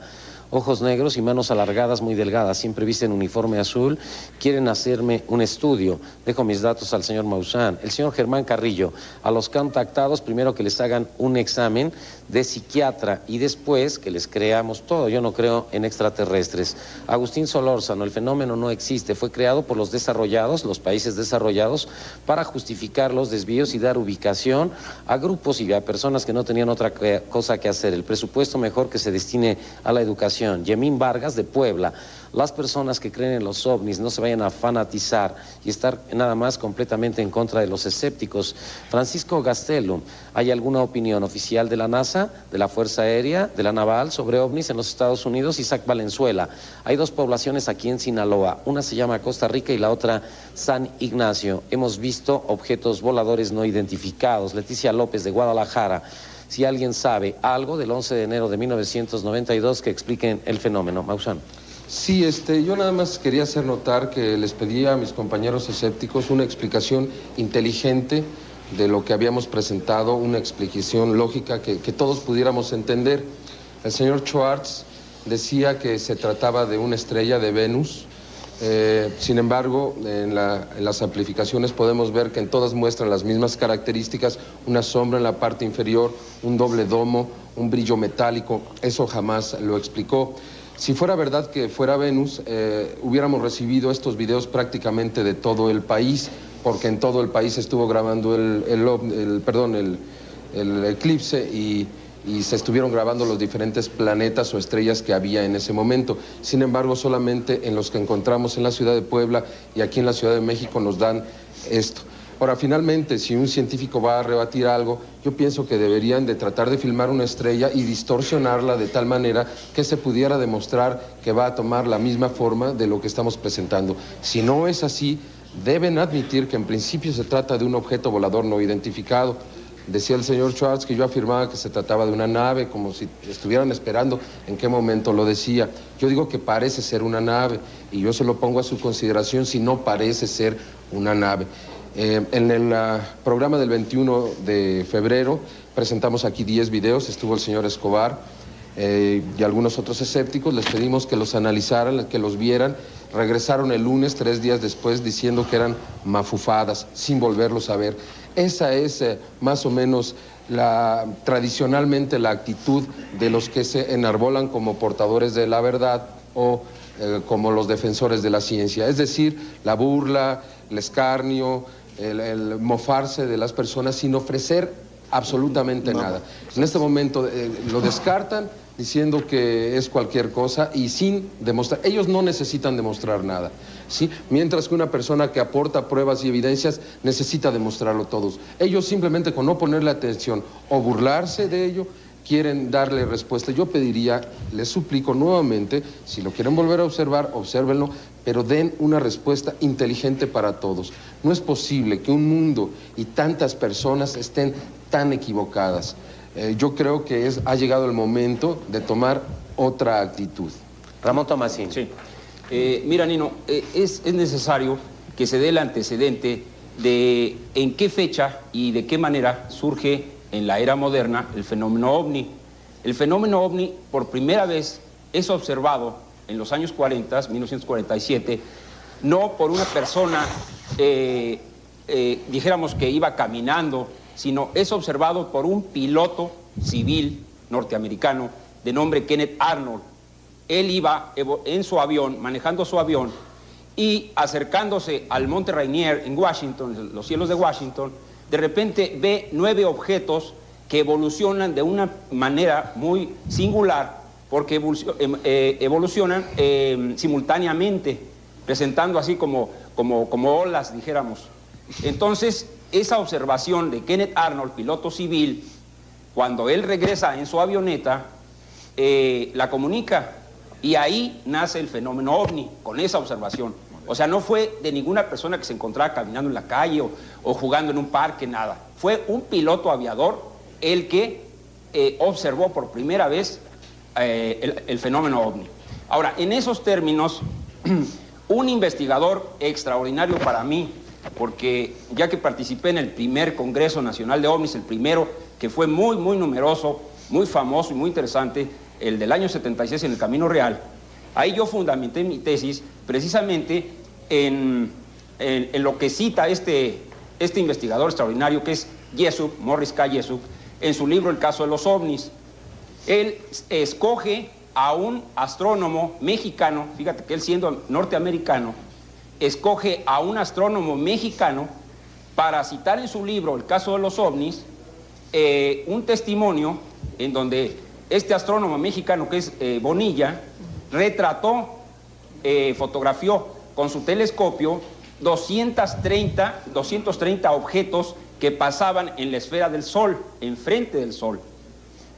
ojos negros y manos alargadas muy delgadas, siempre visten uniforme azul, quieren hacerme un estudio. Dejo mis datos al señor Maussan. El señor Germán Carrillo, a los contactados primero que les hagan un examen de psiquiatra y después que les creamos todo. Yo no creo en extraterrestres. Agustín Solórzano, el fenómeno no existe, fue creado por los desarrollados, los países desarrollados, para justificar los desvíos y dar ubicación a grupos y a personas que no tenían otra cosa que hacer. El presupuesto mejor que se destine a la educación. Yemín Vargas de Puebla, las personas que creen en los ovnis no se vayan a fanatizar y estar nada más completamente en contra de los escépticos. Francisco Gastelum, ¿hay alguna opinión oficial de la NASA, de la Fuerza Aérea, de la Naval sobre ovnis en los Estados Unidos? Isaac Valenzuela, hay dos poblaciones aquí en Sinaloa, una se llama Costa Rica y la otra San Ignacio. Hemos visto objetos voladores no identificados. Leticia López de Guadalajara, si alguien sabe algo del 11 de enero de 1992 que expliquen el fenómeno. Maussan. Sí, yo nada más quería hacer notar que les pedía a mis compañeros escépticos una explicación inteligente de lo que habíamos presentado, una explicación lógica que todos pudiéramos entender. El señor Schwartz decía que se trataba de una estrella de Venus. Sin embargo, en las amplificaciones podemos ver que en todas muestran las mismas características, una sombra en la parte inferior, un doble domo, un brillo metálico. Eso jamás lo explicó. Si fuera verdad que fuera Venus, hubiéramos recibido estos videos prácticamente de todo el país, porque en todo el país estuvo grabando el eclipse y y se estuvieron grabando los diferentes planetas o estrellas que había en ese momento. Sin embargo, solamente en los que encontramos en la ciudad de Puebla y aquí en la Ciudad de México nos dan esto. Ahora, finalmente, si un científico va a rebatir algo, yo pienso que deberían de tratar de filmar una estrella y distorsionarla de tal manera que se pudiera demostrar que va a tomar la misma forma de lo que estamos presentando. Si no es así, deben admitir que en principio se trata de un objeto volador no identificado. Decía el señor Schwartz que yo afirmaba que se trataba de una nave, como si estuvieran esperando en qué momento lo decía. Yo digo que parece ser una nave, y yo se lo pongo a su consideración si no parece ser una nave. En el programa del 21 de febrero presentamos aquí 10 videos, estuvo el señor Escobar y algunos otros escépticos, les pedimos que los analizaran, que los vieran. Regresaron el lunes, 3 días después, diciendo que eran mafufadas, sin volverlos a ver. Esa es más o menos tradicionalmente la actitud de los que se enarbolan como portadores de la verdad o como los defensores de la ciencia. Es decir, la burla, el escarnio, el mofarse de las personas sin ofrecer absolutamente nada. En este momento lo descartan diciendo que es cualquier cosa y sin demostrar. Ellos no necesitan demostrar nada, ¿sí? Mientras que una persona que aporta pruebas y evidencias necesita demostrarlo todos. Ellos simplemente con no ponerle atención o burlarse de ello quieren darle respuesta. Yo pediría, les suplico nuevamente, si lo quieren volver a observar, obsérvenlo, pero den una respuesta inteligente para todos. No es posible que un mundo y tantas personas estén tan equivocadas. Yo creo que ha llegado el momento de tomar otra actitud. Ramón Tomasín. Sí. Mira, Nino, es necesario que se dé el antecedente de en qué fecha y de qué manera surge en la era moderna el fenómeno ovni. El fenómeno ovni por primera vez es observado en los años 40, 1947, no por una persona, dijéramos que iba caminando, sino es observado por un piloto civil norteamericano de nombre Kenneth Arnold. Él iba en su avión, manejando su avión, y acercándose al Monte Rainier en Washington, los cielos de Washington, de repente ve 9 objetos que evolucionan de una manera muy singular, porque evolucionan simultáneamente, presentando así como olas, dijéramos. Entonces, esa observación de Kenneth Arnold, piloto civil, cuando él regresa en su avioneta, la comunica, y ahí nace el fenómeno ovni, con esa observación. O sea, no fue de ninguna persona que se encontraba caminando en la calle o jugando en un parque, nada. Fue un piloto aviador el que observó por primera vez el fenómeno ovni. Ahora, en esos términos, un investigador extraordinario para mí, porque ya que participé en el primer Congreso Nacional de OVNIs, el primero que fue muy, muy numeroso, muy famoso y muy interesante, el del año 76 en el Camino Real, ahí yo fundamenté mi tesis precisamente en lo que cita este investigador extraordinario que es Jessup, Morris K. Jessup, en su libro El caso de los ovnis. Él escoge a un astrónomo mexicano, fíjate que él siendo norteamericano, escoge a un astrónomo mexicano para citar en su libro El caso de los ovnis, un testimonio en donde este astrónomo mexicano que es Bonilla retrató, fotografió con su telescopio 230 objetos que pasaban en la esfera del Sol, enfrente del Sol.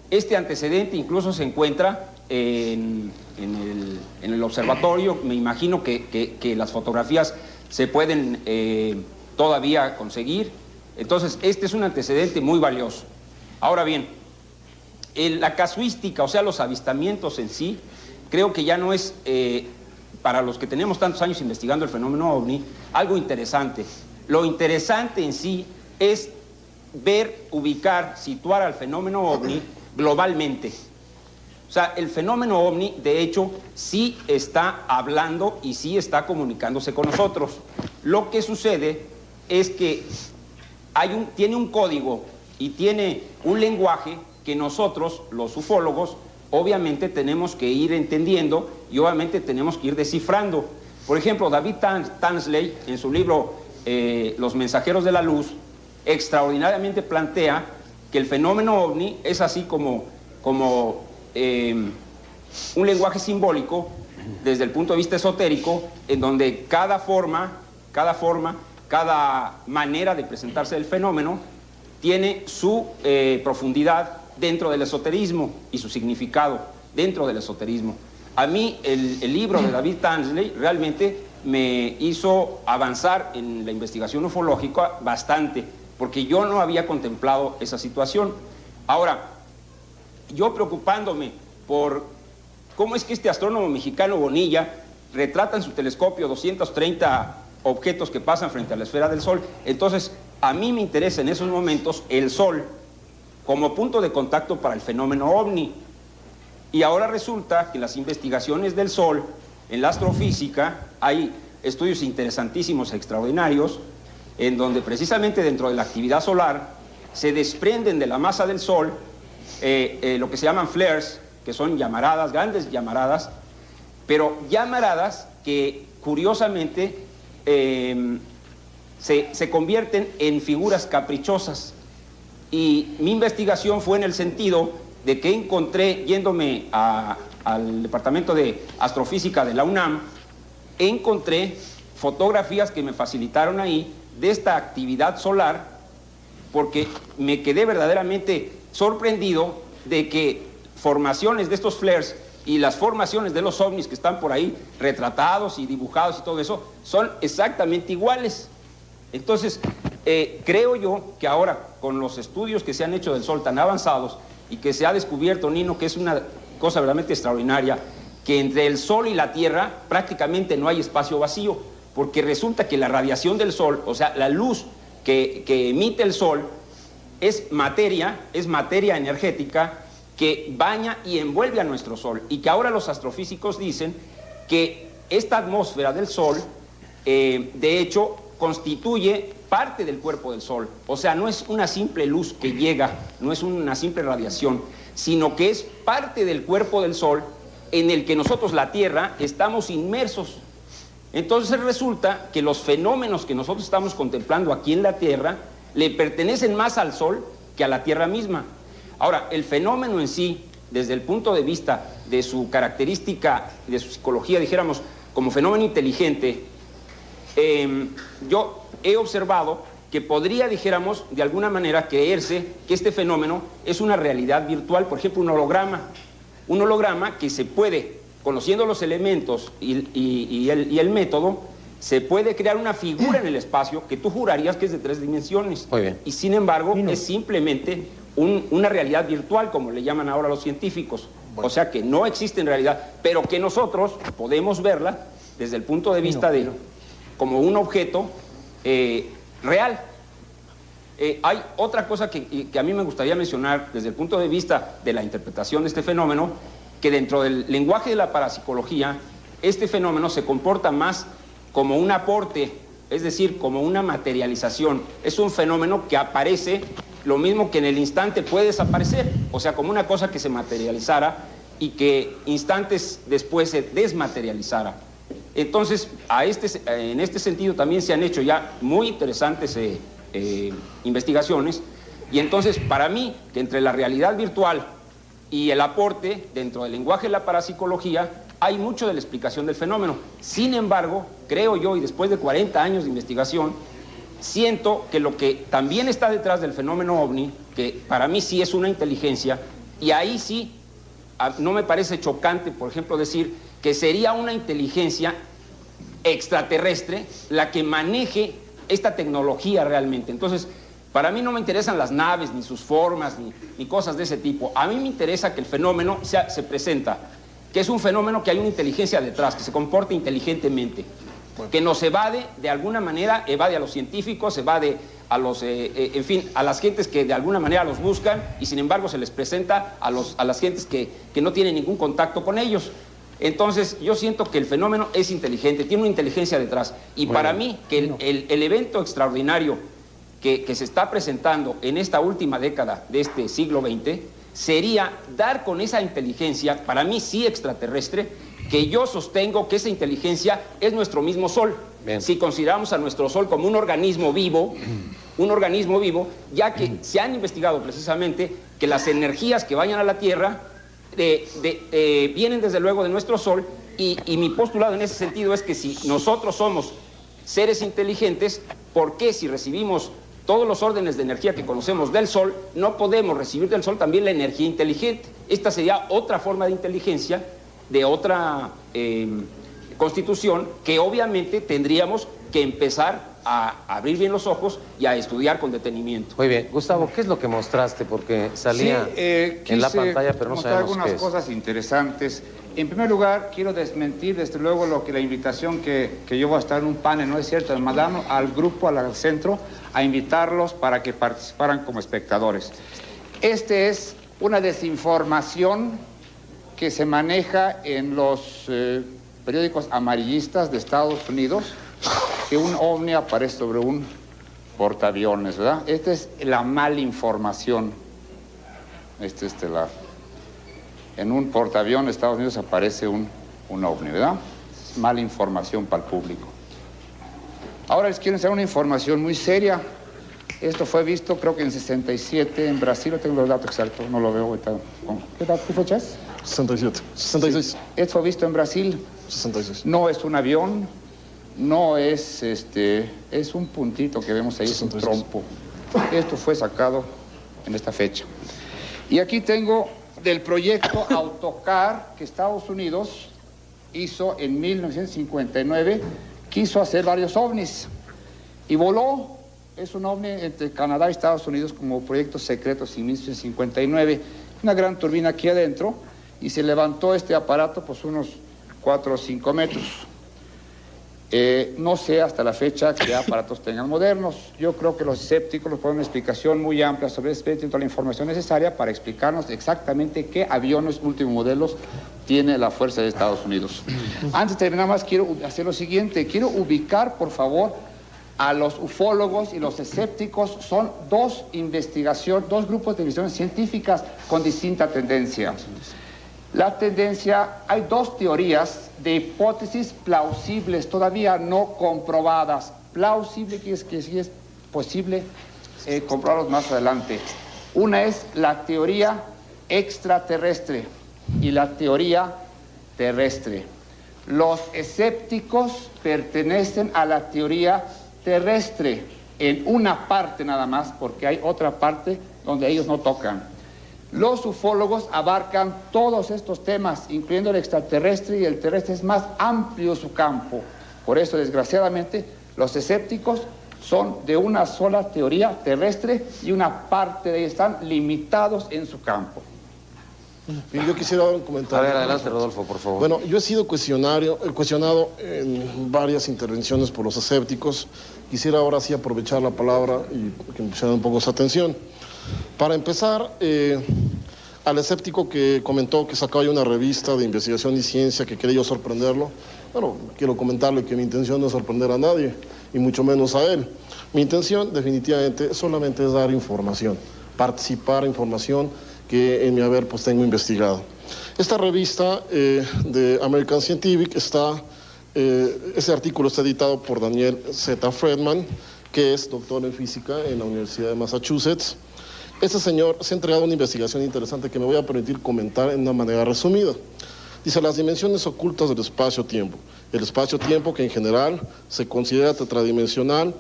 Este antecedente incluso se encuentra en el observatorio. Me imagino que las fotografías se pueden todavía conseguir. Entonces, este es un antecedente muy valioso. Ahora bien, la casuística, o sea, los avistamientos en sí, creo que ya no es, para los que tenemos tantos años investigando el fenómeno ovni, algo interesante. Lo interesante en sí es ver, ubicar, situar al fenómeno ovni globalmente. O sea, el fenómeno ovni, de hecho, sí está hablando y sí está comunicándose con nosotros. Lo que sucede es que tiene un código y tiene un lenguaje que nosotros, los ufólogos, obviamente tenemos que ir entendiendo y obviamente tenemos que ir descifrando. Por ejemplo, David Tansley, en su libro Los mensajeros de la luz, extraordinariamente plantea que el fenómeno ovni es así como un lenguaje simbólico desde el punto de vista esotérico, en donde cada forma, cada manera de presentarse del fenómeno tiene su profundidad dentro del esoterismo y su significado dentro del esoterismo. A mí el libro de David Tansley realmente me hizo avanzar en la investigación ufológica bastante, porque yo no había contemplado esa situación. Ahora, yo preocupándome por cómo es que este astrónomo mexicano Bonilla retrata en su telescopio 230 objetos que pasan frente a la esfera del Sol, entonces a mí me interesa en esos momentos el Sol como punto de contacto para el fenómeno ovni. Y ahora resulta que en las investigaciones del Sol, en la astrofísica, hay estudios interesantísimos, extraordinarios, en donde precisamente dentro de la actividad solar se desprenden de la masa del Sol lo que se llaman flares, que son llamaradas, grandes llamaradas, pero llamaradas que curiosamente se convierten en figuras caprichosas. Y mi investigación fue en el sentido de que encontré, yéndome al Departamento de Astrofísica de la UNAM, encontré fotografías que me facilitaron ahí de esta actividad solar, porque me quedé verdaderamente sorprendido de que formaciones de estos flares y las formaciones de los ovnis que están por ahí retratados y dibujados y todo eso son exactamente iguales. Entonces, creo yo que ahora, con los estudios que se han hecho del Sol tan avanzados y que se ha descubierto, Nino, que es una cosa verdaderamente extraordinaria, que entre el Sol y la Tierra prácticamente no hay espacio vacío, porque resulta que la radiación del Sol, o sea, la luz que emite el Sol, es materia energética que baña y envuelve a nuestro Sol, y que ahora los astrofísicos dicen que esta atmósfera del Sol, de hecho, constituye parte del cuerpo del Sol. O sea, no es una simple luz que llega, no es una simple radiación, sino que es parte del cuerpo del Sol en el que nosotros, la Tierra, estamos inmersos. Entonces resulta que los fenómenos que nosotros estamos contemplando aquí en la Tierra le pertenecen más al Sol que a la Tierra misma. Ahora, el fenómeno en sí, desde el punto de vista de su característica, de su psicología, dijéramos, como fenómeno inteligente, yo he observado que podría, dijéramos, de alguna manera creerse que este fenómeno es una realidad virtual, por ejemplo, un holograma que se puede, conociendo los elementos y el método, se puede crear una figura en el espacio que tú jurarías que es de 3 dimensiones. Muy bien. Y sin embargo, es simplemente una realidad virtual, como le llaman ahora los científicos. Bueno. O sea, que no existe en realidad, pero que nosotros podemos verla desde el punto de vista como un objeto real. Hay otra cosa que a mí me gustaría mencionar desde el punto de vista de la interpretación de este fenómeno, que dentro del lenguaje de la parapsicología, este fenómeno se comporta más como un aporte, es decir, como una materialización. Es un fenómeno que aparece, lo mismo que en el instante puede desaparecer, o sea, como una cosa que se materializara y que instantes después se desmaterializara. Entonces, en este sentido también se han hecho ya muy interesantes investigaciones, y entonces para mí, que entre la realidad virtual y el aporte dentro del lenguaje de la parapsicología, hay mucho de la explicación del fenómeno. Sin embargo, creo yo, y después de 40 años de investigación, siento que lo que también está detrás del fenómeno ovni, que para mí sí es una inteligencia, y ahí sí no me parece chocante, por ejemplo, decir que sería una inteligencia extraterrestre la que maneje esta tecnología realmente. Entonces, para mí no me interesan las naves, ni sus formas, ni cosas de ese tipo. A mí me interesa que el fenómeno se presenta, que es un fenómeno que hay una inteligencia detrás, que se comporta inteligentemente, que nos evade, de alguna manera, evade a los científicos, evade a los, en fin, a las gentes que de alguna manera los buscan, y sin embargo se les presenta a las gentes que no tienen ningún contacto con ellos. Entonces, yo siento que el fenómeno es inteligente, tiene una inteligencia detrás. Y para mí, que el evento extraordinario que se está presentando en esta última década de este siglo XX sería dar con esa inteligencia, para mí sí extraterrestre, que yo sostengo que esa inteligencia es nuestro mismo Sol. Bien. Si consideramos a nuestro Sol como un organismo vivo un organismo vivo, ya que se han investigado precisamente que las energías que vayan a la Tierra vienen desde luego de nuestro Sol, y mi postulado en ese sentido es que si nosotros somos seres inteligentes, ¿por qué si recibimos todos los órdenes de energía que conocemos del Sol, no podemos recibir del Sol también la energía inteligente? Esta sería otra forma de inteligencia, de otra constitución, que obviamente tendríamos que empezar a abrir bien los ojos y a estudiar con detenimiento. Muy bien. Gustavo, ¿qué es lo que mostraste? Porque salía en la pantalla, pero no sabemos qué es. Algunas cosas interesantes. En primer lugar, quiero desmentir desde luego la invitación que yo voy a estar en un panel, no es cierto, mandaron al grupo, al centro, a invitarlos para que participaran como espectadores. Este es una desinformación que se maneja en los periódicos amarillistas de Estados Unidos, que un ovni aparece sobre un portaaviones, ¿verdad? Esta es la malinformación. En un portaaviones de Estados Unidos aparece un ovni, ¿verdad? Es mala información para el público. Ahora les quiero enseñar una información muy seria. Esto fue visto, creo que en 67 en Brasil. No tengo los datos exactos, no lo veo ahorita. ¿Qué fecha es? 67. 66. Sí. Esto fue visto en Brasil. 66. No es un avión, no es es un puntito que vemos ahí, 66. Es un trompo. Esto fue sacado en esta fecha. Y aquí tengo del proyecto Autocar que Estados Unidos hizo en 1959. Quiso hacer varios ovnis y voló. Es un ovni entre Canadá y Estados Unidos como proyecto secreto en 1959. Una gran turbina aquí adentro y se levantó este aparato pues unos 4 o 5 metros. No sé hasta la fecha qué aparatos tengan modernos. Yo creo que los escépticos nos ponen una explicación muy amplia sobre este, toda la información necesaria para explicarnos exactamente qué aviones últimos modelos tiene la Fuerza de Estados Unidos. Antes de terminar más, quiero hacer lo siguiente. Quiero ubicar, por favor, a los ufólogos y los escépticos. Son dos grupos de investigaciones científicas con distinta tendencia. La tendencia, hay dos teorías de hipótesis plausibles, todavía no comprobadas. Plausible que sí es posible comprobarlos más adelante. Una es la teoría extraterrestre y la teoría terrestre. Los escépticos pertenecen a la teoría terrestre en una parte nada más, porque hay otra parte donde ellos no tocan. Los ufólogos abarcan todos estos temas, incluyendo el extraterrestre, y el terrestre es más amplio su campo. Por eso, desgraciadamente, los escépticos son de una sola teoría terrestre y una parte de ellos están limitados en su campo. Bien, yo quisiera dar un comentario. A ver, adelante, Rodolfo, por favor. Bueno, yo he sido cuestionado en varias intervenciones por los escépticos. Quisiera ahora sí aprovechar la palabra y que me pusieran un poco su atención. Para empezar, al escéptico que comentó que sacaba yo una revista de investigación y ciencia que quería yo sorprenderlo, bueno, quiero comentarle que mi intención no es sorprender a nadie, y mucho menos a él. Mi intención, definitivamente, solamente es dar información, participar información que en mi haber pues tengo investigado. Esta revista de American Scientific ese artículo está editado por Daniel Z. Friedman, que es doctor en física en la Universidad de Massachusetts. Este señor se ha entregado una investigación interesante que me voy a permitir comentar en una manera resumida. Dice, las dimensiones ocultas del espacio-tiempo. El espacio-tiempo, que en general se considera tetradimensional,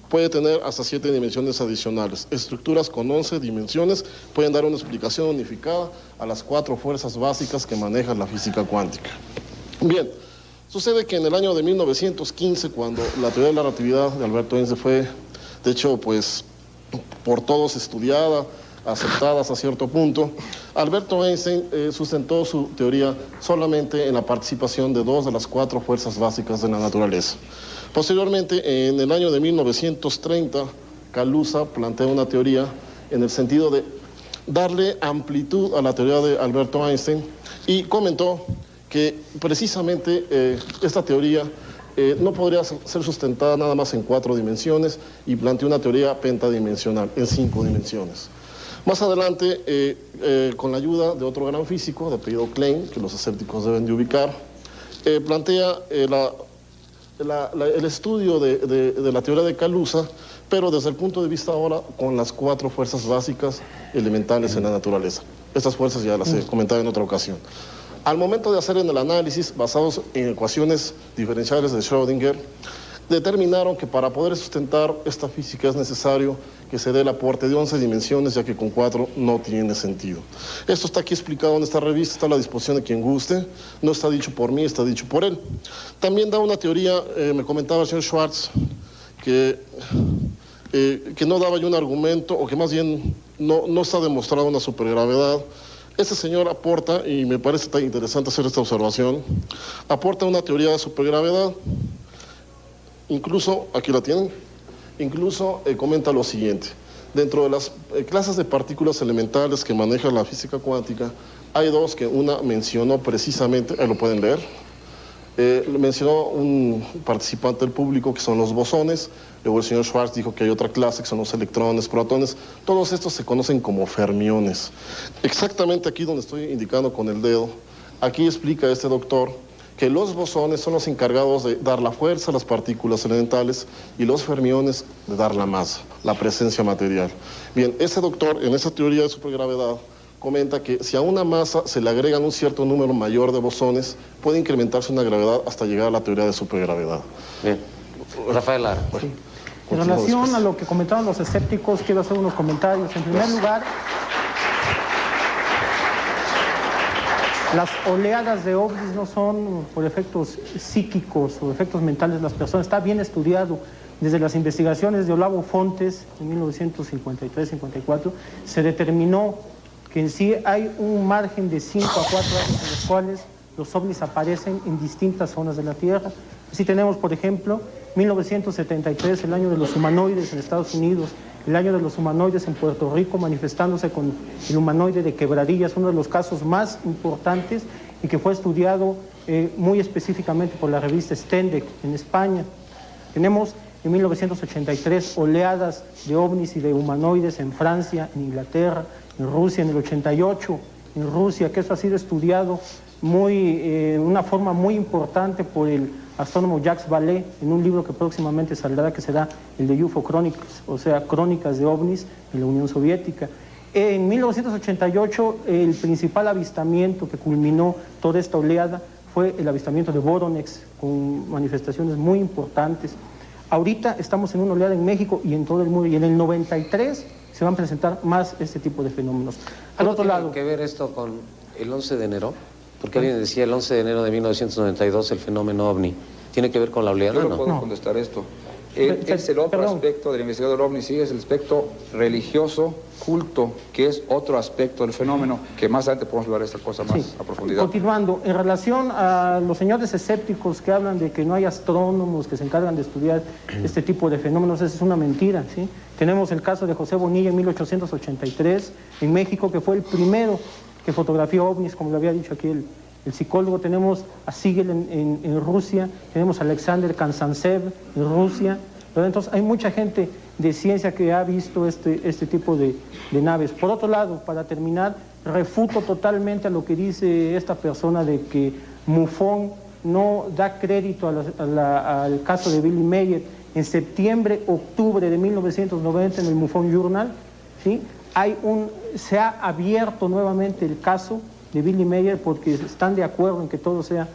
puede tener hasta 7 dimensiones adicionales. Estructuras con 11 dimensiones pueden dar una explicación unificada a las 4 fuerzas básicas que maneja la física cuántica. Bien, sucede que en el año de 1915, cuando la teoría de la relatividad de Alberto Einstein fue, de hecho, pues, por todos estudiada, aceptada hasta cierto punto, Alberto Einstein sustentó su teoría solamente en la participación de 2 de las 4 fuerzas básicas de la naturaleza. Posteriormente, en el año de 1930, Kaluza plantea una teoría en el sentido de darle amplitud a la teoría de Alberto Einstein y comentó que precisamente esta teoría no podría ser sustentada nada más en 4 dimensiones y planteó una teoría pentadimensional, en 5 dimensiones. Más adelante, con la ayuda de otro gran físico de apellido Klein, que los escépticos deben de ubicar, plantea el estudio de la teoría de Kaluza, pero desde el punto de vista ahora con las 4 fuerzas básicas elementales en la naturaleza. Estas fuerzas ya las he comentado en otra ocasión. Al momento de hacer el análisis, basados en ecuaciones diferenciales de Schrödinger, determinaron que para poder sustentar esta física es necesario que se dé el aporte de 11 dimensiones, ya que con 4 no tiene sentido. Esto está aquí explicado en esta revista, está a la disposición de quien guste, no está dicho por mí, está dicho por él. También da una teoría, me comentaba el señor Schwartz, que no daba yo un argumento, o que más bien no está demostrada una supergravedad. Este señor aporta, y me parece tan interesante hacer esta observación, aporta una teoría de supergravedad. Incluso, aquí la tienen, incluso comenta lo siguiente: dentro de las clases de partículas elementales que maneja la física cuántica, hay 2 que una mencionó precisamente, ahí lo pueden leer, mencionó un participante del público que son los bosones, luego el señor Schwartz dijo que hay otra clase que son los electrones, protones, todos estos se conocen como fermiones. Exactamente aquí donde estoy indicando con el dedo, aquí explica este doctor que los bosones son los encargados de dar la fuerza a las partículas elementales y los fermiones de dar la masa, la presencia material. Bien, ese doctor en esa teoría de supergravedad comenta que si a una masa se le agregan un cierto número mayor de bosones, puede incrementarse una gravedad hasta llegar a la teoría de supergravedad. Bien. Rafael Lara. Sí. En relación a lo que comentaron los escépticos, quiero hacer unos comentarios. En primer lugar, las oleadas de ovnis no son por efectos psíquicos o efectos mentales de las personas. Está bien estudiado. Desde las investigaciones de Olavo Fontes en 1953-54 se determinó que en sí hay un margen de 5 a 4 años en los cuales los ovnis aparecen en distintas zonas de la Tierra. Así tenemos, por ejemplo, 1973, el año de los humanoides en Estados Unidos, el año de los humanoides en Puerto Rico, manifestándose con el humanoide de Quebradillas, uno de los casos más importantes y que fue estudiado muy específicamente por la revista Stendek en España. Tenemos en 1983 oleadas de ovnis y de humanoides en Francia, en Inglaterra, en Rusia, en el 88, en Rusia, que eso ha sido estudiado de una forma muy importante por el astrónomo Jacques Vallée en un libro que próximamente saldrá, que será el de UFO Chronicles, o sea, Crónicas de OVNIs en la Unión Soviética. En 1988, el principal avistamiento que culminó toda esta oleada fue el avistamiento de Voronex, con manifestaciones muy importantes. Ahorita estamos en una oleada en México y en todo el mundo, y en el 93 se van a presentar más este tipo de fenómenos. Al otro lado, ¿tiene que ver esto con el 11 de enero? Porque alguien decía el 11 de enero de 1992 el fenómeno OVNI. ¿Tiene que ver con la oleada? Yo no puedo contestar esto. Es el otro aspecto del investigador OVNI, sí, es el aspecto religioso, culto, que es otro aspecto del fenómeno, que más adelante podemos hablar de esta cosa más a profundidad. Continuando, en relación a los señores escépticos que hablan de que no hay astrónomos que se encargan de estudiar este tipo de fenómenos, esa es una mentira, ¿sí? Tenemos el caso de José Bonilla en 1883, en México, que fue el primero que fotografió ovnis, como lo había dicho aquí el psicólogo. Tenemos a Sigel en Rusia, tenemos a Alexander Kazantsev en Rusia. Pero entonces hay mucha gente de ciencia que ha visto este tipo de naves. Por otro lado, para terminar, refuto totalmente a lo que dice esta persona de que MUFON no da crédito al caso de Billy Mayer. En septiembre, octubre de 1990, en el MUFON Journal, ¿sí?, se ha abierto nuevamente el caso de Billy Mayer porque están de acuerdo en que todo sea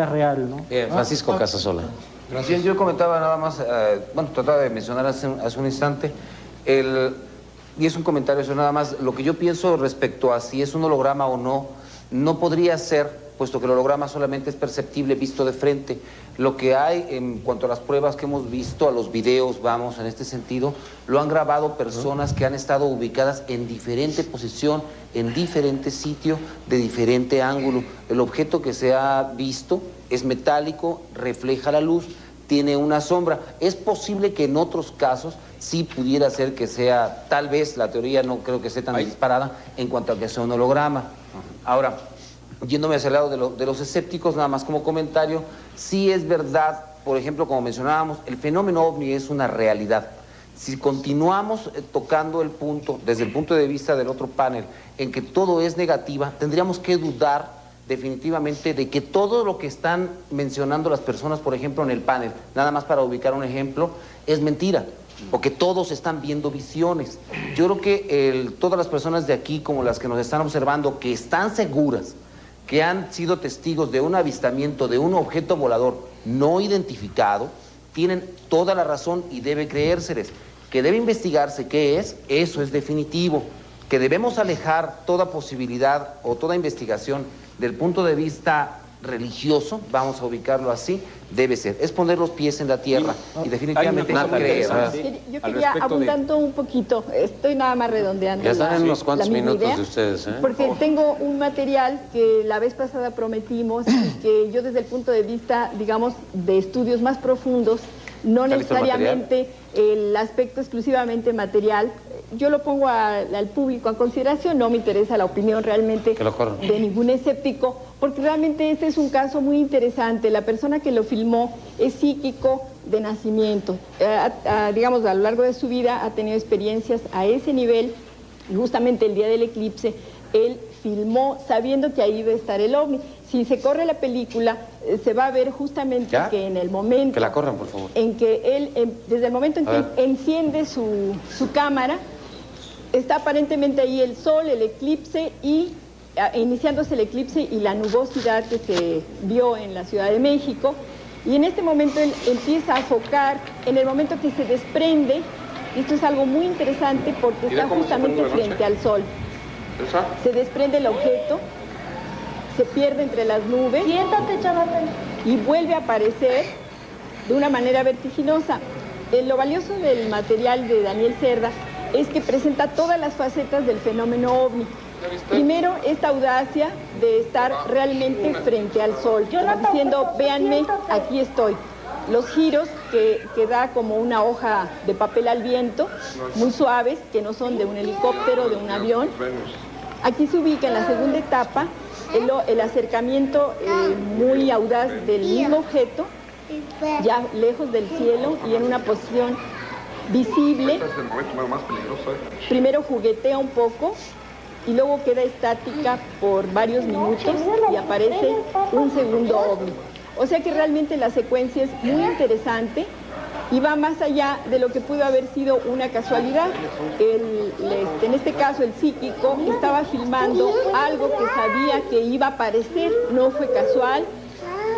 real, ¿no? Francisco Casasola. Gracias. Yo comentaba nada más, trataba de mencionar hace un instante, y es un comentario, eso nada más, lo que yo pienso respecto a si es un holograma o no, no podría ser, puesto que el holograma solamente es perceptible visto de frente. Lo que hay en cuanto a las pruebas que hemos visto, a los videos, vamos, en este sentido, lo han grabado personas que han estado ubicadas en diferente posición, en diferente sitio, de diferente ángulo. El objeto que se ha visto es metálico, refleja la luz, tiene una sombra. Es posible que en otros casos sí pudiera ser que sea, tal vez la teoría no creo que esté tan disparada en cuanto a que sea un holograma. Ahora, yéndome hacia el lado de los escépticos, nada más como comentario, sí es verdad, por ejemplo, como mencionábamos, el fenómeno OVNI es una realidad. Si continuamos tocando el punto, desde el punto de vista del otro panel, en que todo es negativa, tendríamos que dudar definitivamente de que todo lo que están mencionando las personas, por ejemplo, en el panel, nada más para ubicar un ejemplo, es mentira. o que todos están viendo visiones. Yo creo que todas las personas de aquí, como las que nos están observando, que están seguras que han sido testigos de un avistamiento de un objeto volador no identificado, tienen toda la razón y debe creérseles. Que debe investigarse qué es, eso es definitivo. Que debemos alejar toda posibilidad o toda investigación del punto de vista religioso, vamos a ubicarlo así, debe ser. Es poner los pies en la tierra y definitivamente no creer. Yo quería, abundando un poquito, estoy nada más redondeando. Ya están en unos cuantos minutos idea, de ustedes, ¿eh? Porque tengo un material que la vez pasada prometimos y que yo desde el punto de vista, digamos, de estudios más profundos, no necesariamente el aspecto exclusivamente material, yo lo pongo al público a consideración, no me interesa la opinión realmente de ningún escéptico, porque realmente este es un caso muy interesante. La persona que lo filmó es psíquico de nacimiento, digamos, a lo largo de su vida ha tenido experiencias a ese nivel, y justamente el día del eclipse él filmó sabiendo que ahí iba a estar el ovni. Si se corre la película, se va a ver justamente que en el momento... Que la corran, por favor. En que él, desde el momento en que enciende su cámara, está aparentemente ahí el sol, el eclipse y iniciándose el eclipse y la nubosidad que se vio en la Ciudad de México. Y en este momento él empieza a focar, en el momento que se desprende, esto es algo muy interesante porque está justamente frente al sol. Se desprende el objeto, se pierde entre las nubes. Siéntate, Jonathan. Y vuelve a aparecer de una manera vertiginosa. Lo valioso del material de Daniel Cerda es que presenta todas las facetas del fenómeno ovni. Primero, esta audacia de estar realmente frente al sol, como diciendo, véanme, aquí estoy. Los giros que da como una hoja de papel al viento, muy suaves, que no son de un helicóptero, de un avión. Aquí se ubica en la segunda etapa el acercamiento muy audaz del mismo objeto, ya lejos del cielo y en una posición visible. Primero juguetea un poco y luego queda estática por varios minutos y aparece un segundo ovni. O sea que realmente la secuencia es muy interesante y va más allá de lo que pudo haber sido una casualidad. En este caso, el psíquico estaba filmando algo que sabía que iba a aparecer, no fue casual,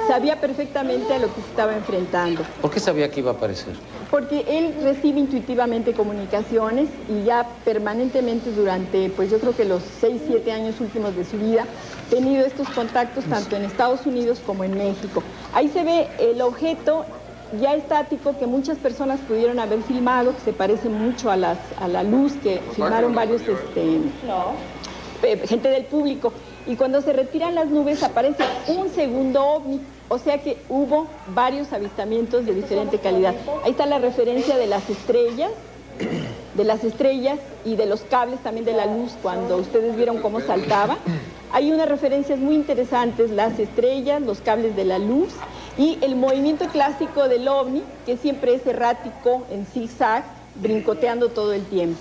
sabía perfectamente a lo que se estaba enfrentando. ¿Por qué sabía que iba a aparecer? Porque él recibe intuitivamente comunicaciones y ya permanentemente durante, pues yo creo que los 6, 7 años últimos de su vida, ha tenido estos contactos tanto en Estados Unidos como en México. Ahí se ve el objeto ya estático que muchas personas pudieron haber filmado, que se parece mucho a la luz que filmaron varios gente del público. Y cuando se retiran las nubes aparece un segundo ovni, o sea que hubo varios avistamientos de diferente calidad. Ahí está la referencia de las estrellas y de los cables también de la luz, cuando ustedes vieron cómo saltaba. Hay unas referencias muy interesantes, las estrellas, los cables de la luz y el movimiento clásico del ovni, que siempre es errático, en zigzag, brincoteando todo el tiempo.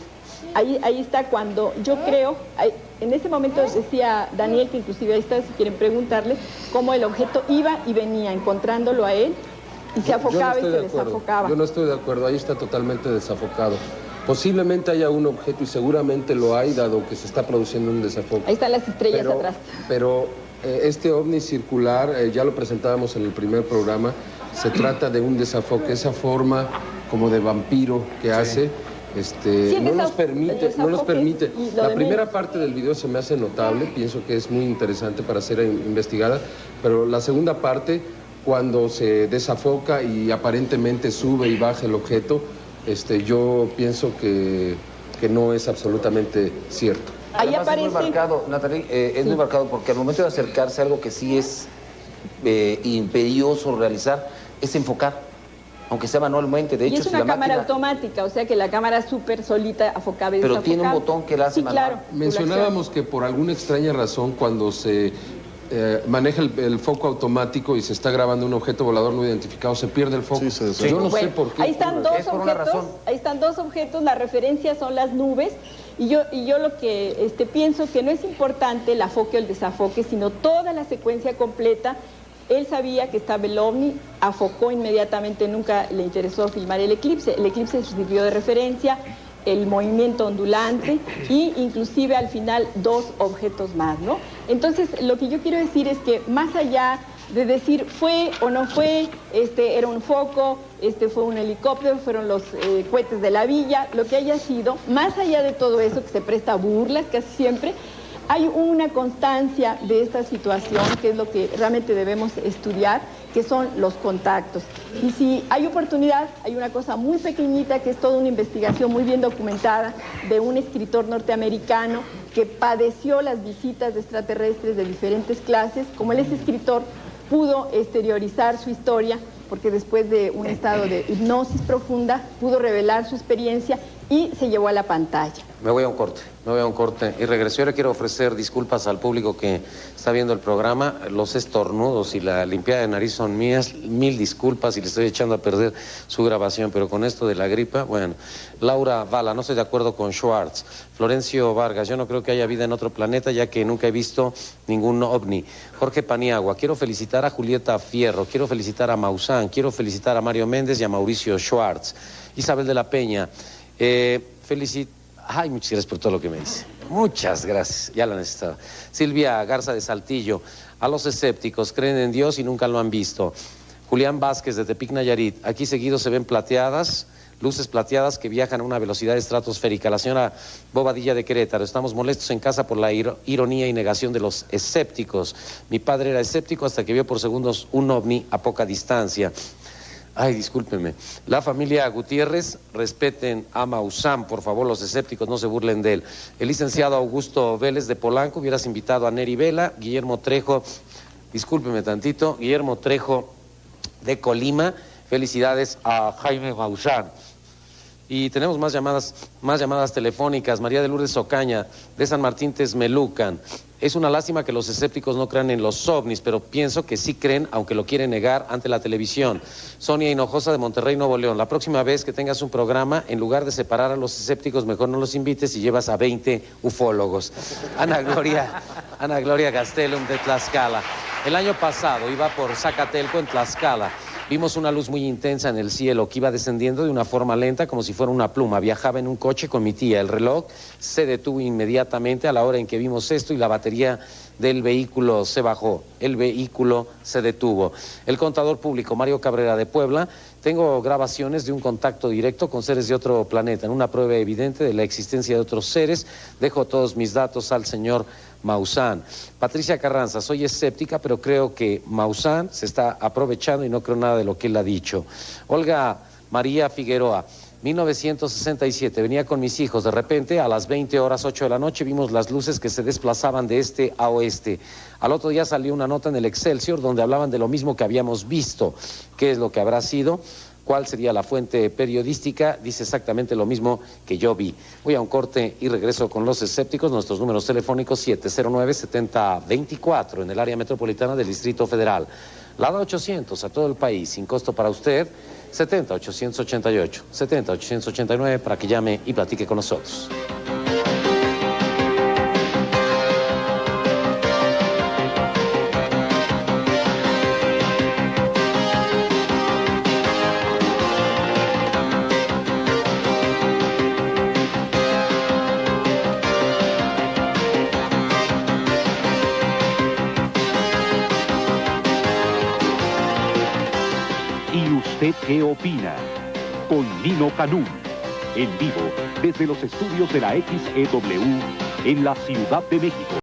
Ahí está cuando yo creo, en ese momento decía Daniel, que inclusive ahí está, si quieren preguntarle, cómo el objeto iba y venía, encontrándolo a él, y se afocaba y se desafocaba. Yo no estoy de acuerdo, ahí está totalmente desafocado. Posiblemente haya un objeto, y seguramente lo hay, dado que se está produciendo un desafoque. Ahí están las estrellas atrás. Pero este ovni circular, ya lo presentábamos en el primer programa, se trata de un desafoque, esa forma como de vampiro que hace, no nos permite. La primera parte del video se me hace notable, pienso que es muy interesante para ser investigada, pero la segunda parte, cuando se desafoca y aparentemente sube y baja el objeto, yo pienso que no es absolutamente cierto. Ahí aparece... Es muy marcado, Natalie, es muy marcado porque al momento de acercarse a algo que sí es imperioso realizar, es enfocar, aunque sea manualmente. De hecho, y es una cámara automática, o sea que la cámara súper solita, afocada y pero desafocada. Tiene un botón que la hace manual. Claro. Mencionábamos que por alguna extraña razón, cuando se maneja el foco automático y se está grabando un objeto volador no identificado, se pierde el foco. Yo no sé por qué. Ahí están dos objetos, la referencia son las nubes, y yo lo que pienso que no es importante el afoque o el desafoque, sino toda la secuencia completa Él sabía que estaba el ovni, afocó inmediatamente, nunca le interesó filmar el eclipse. El eclipse sirvió de referencia, el movimiento ondulante y inclusive al final 2 objetos más, ¿no? Entonces, lo que yo quiero decir es que más allá de decir fue o no fue, era un foco, fue un helicóptero, fueron los cohetes de la villa, lo que haya sido, más allá de todo eso que se presta a burlas casi siempre, hay una constancia de esta situación que es lo que realmente debemos estudiar, que son los contactos. Y si hay oportunidad, hay una cosa muy pequeñita que es toda una investigación muy bien documentada de un escritor norteamericano que padeció las visitas de extraterrestres de diferentes clases. Como él es escritor, pudo exteriorizar su historia porque después de un estado de hipnosis profunda pudo revelar su experiencia y se llevó a la pantalla. Me voy a un corte y regreso. Yo le quiero ofrecer disculpas al público que está viendo el programa. Los estornudos y la limpiada de nariz son mías. 1000 disculpas y le estoy echando a perder su grabación, pero con esto de la gripa, bueno. Laura Vala, no estoy de acuerdo con Schwartz. Florencio Vargas, yo no creo que haya vida en otro planeta, ya que nunca he visto ningún ovni. Jorge Paniagua, quiero felicitar a Julieta Fierro, quiero felicitar a Maussan, quiero felicitar a Mario Méndez y a Mauricio Schwartz. Isabel de la Peña, ay, muchas gracias por todo lo que me dice. Muchas gracias, ya la necesitaba. Silvia Garza de Saltillo, a los escépticos, creen en Dios y nunca lo han visto. Julián Vázquez de Tepic Nayarit, aquí seguido se ven plateadas, luces plateadas que viajan a una velocidad estratosférica. La señora Bobadilla de Querétaro, estamos molestos en casa por la ironía y negación de los escépticos. Mi padre era escéptico hasta que vio por segundos un ovni a poca distancia. Ay, discúlpenme. La familia Gutiérrez, respeten a Maussan, por favor, los escépticos no se burlen de él. El licenciado Augusto Vélez de Polanco, hubieras invitado a Neri Vela. Guillermo Trejo, discúlpeme tantito, Guillermo Trejo de Colima, felicidades a Jaime Maussan. Y tenemos más llamadas telefónicas. María de Lourdes Ocaña, de San Martín Texmelucan. Es una lástima que los escépticos no crean en los ovnis, pero pienso que sí creen, aunque lo quieren negar ante la televisión. Sonia Hinojosa de Monterrey, Nuevo León. La próxima vez que tengas un programa, en lugar de separar a los escépticos, mejor no los invites y llevas a 20 ufólogos. Ana Gloria Gastelum de Tlaxcala. El año pasado iba por Zacatelco en Tlaxcala. Vimos una luz muy intensa en el cielo que iba descendiendo de una forma lenta como si fuera una pluma. Viajaba en un coche con mi tía. El reloj se detuvo inmediatamente a la hora en que vimos esto y la batería del vehículo se bajó. El vehículo se detuvo. El contador público Mario Cabrera de Puebla. Tengo grabaciones de un contacto directo con seres de otro planeta. En una prueba evidente de la existencia de otros seres, dejo todos mis datos al señor Maussan. Patricia Carranza, soy escéptica, pero creo que Maussan se está aprovechando y no creo nada de lo que él ha dicho. Olga María Figueroa, 1967, venía con mis hijos, de repente a las 20:08 de la noche vimos las luces que se desplazaban de este a oeste. Al otro día salió una nota en el Excelsior donde hablaban de lo mismo que habíamos visto. ¿Qué es lo que habrá sido? ¿Cuál sería la fuente periodística? Dice exactamente lo mismo que yo vi. Voy a un corte y regreso con los escépticos. Nuestros números telefónicos 709-7024 en el área metropolitana del Distrito Federal. Lada 800 a todo el país, sin costo para usted, 70-888, 70-889 para que llame y platique con nosotros. ¿Qué opina? Con Nino Canún, en vivo desde los estudios de la XEW en la Ciudad de México.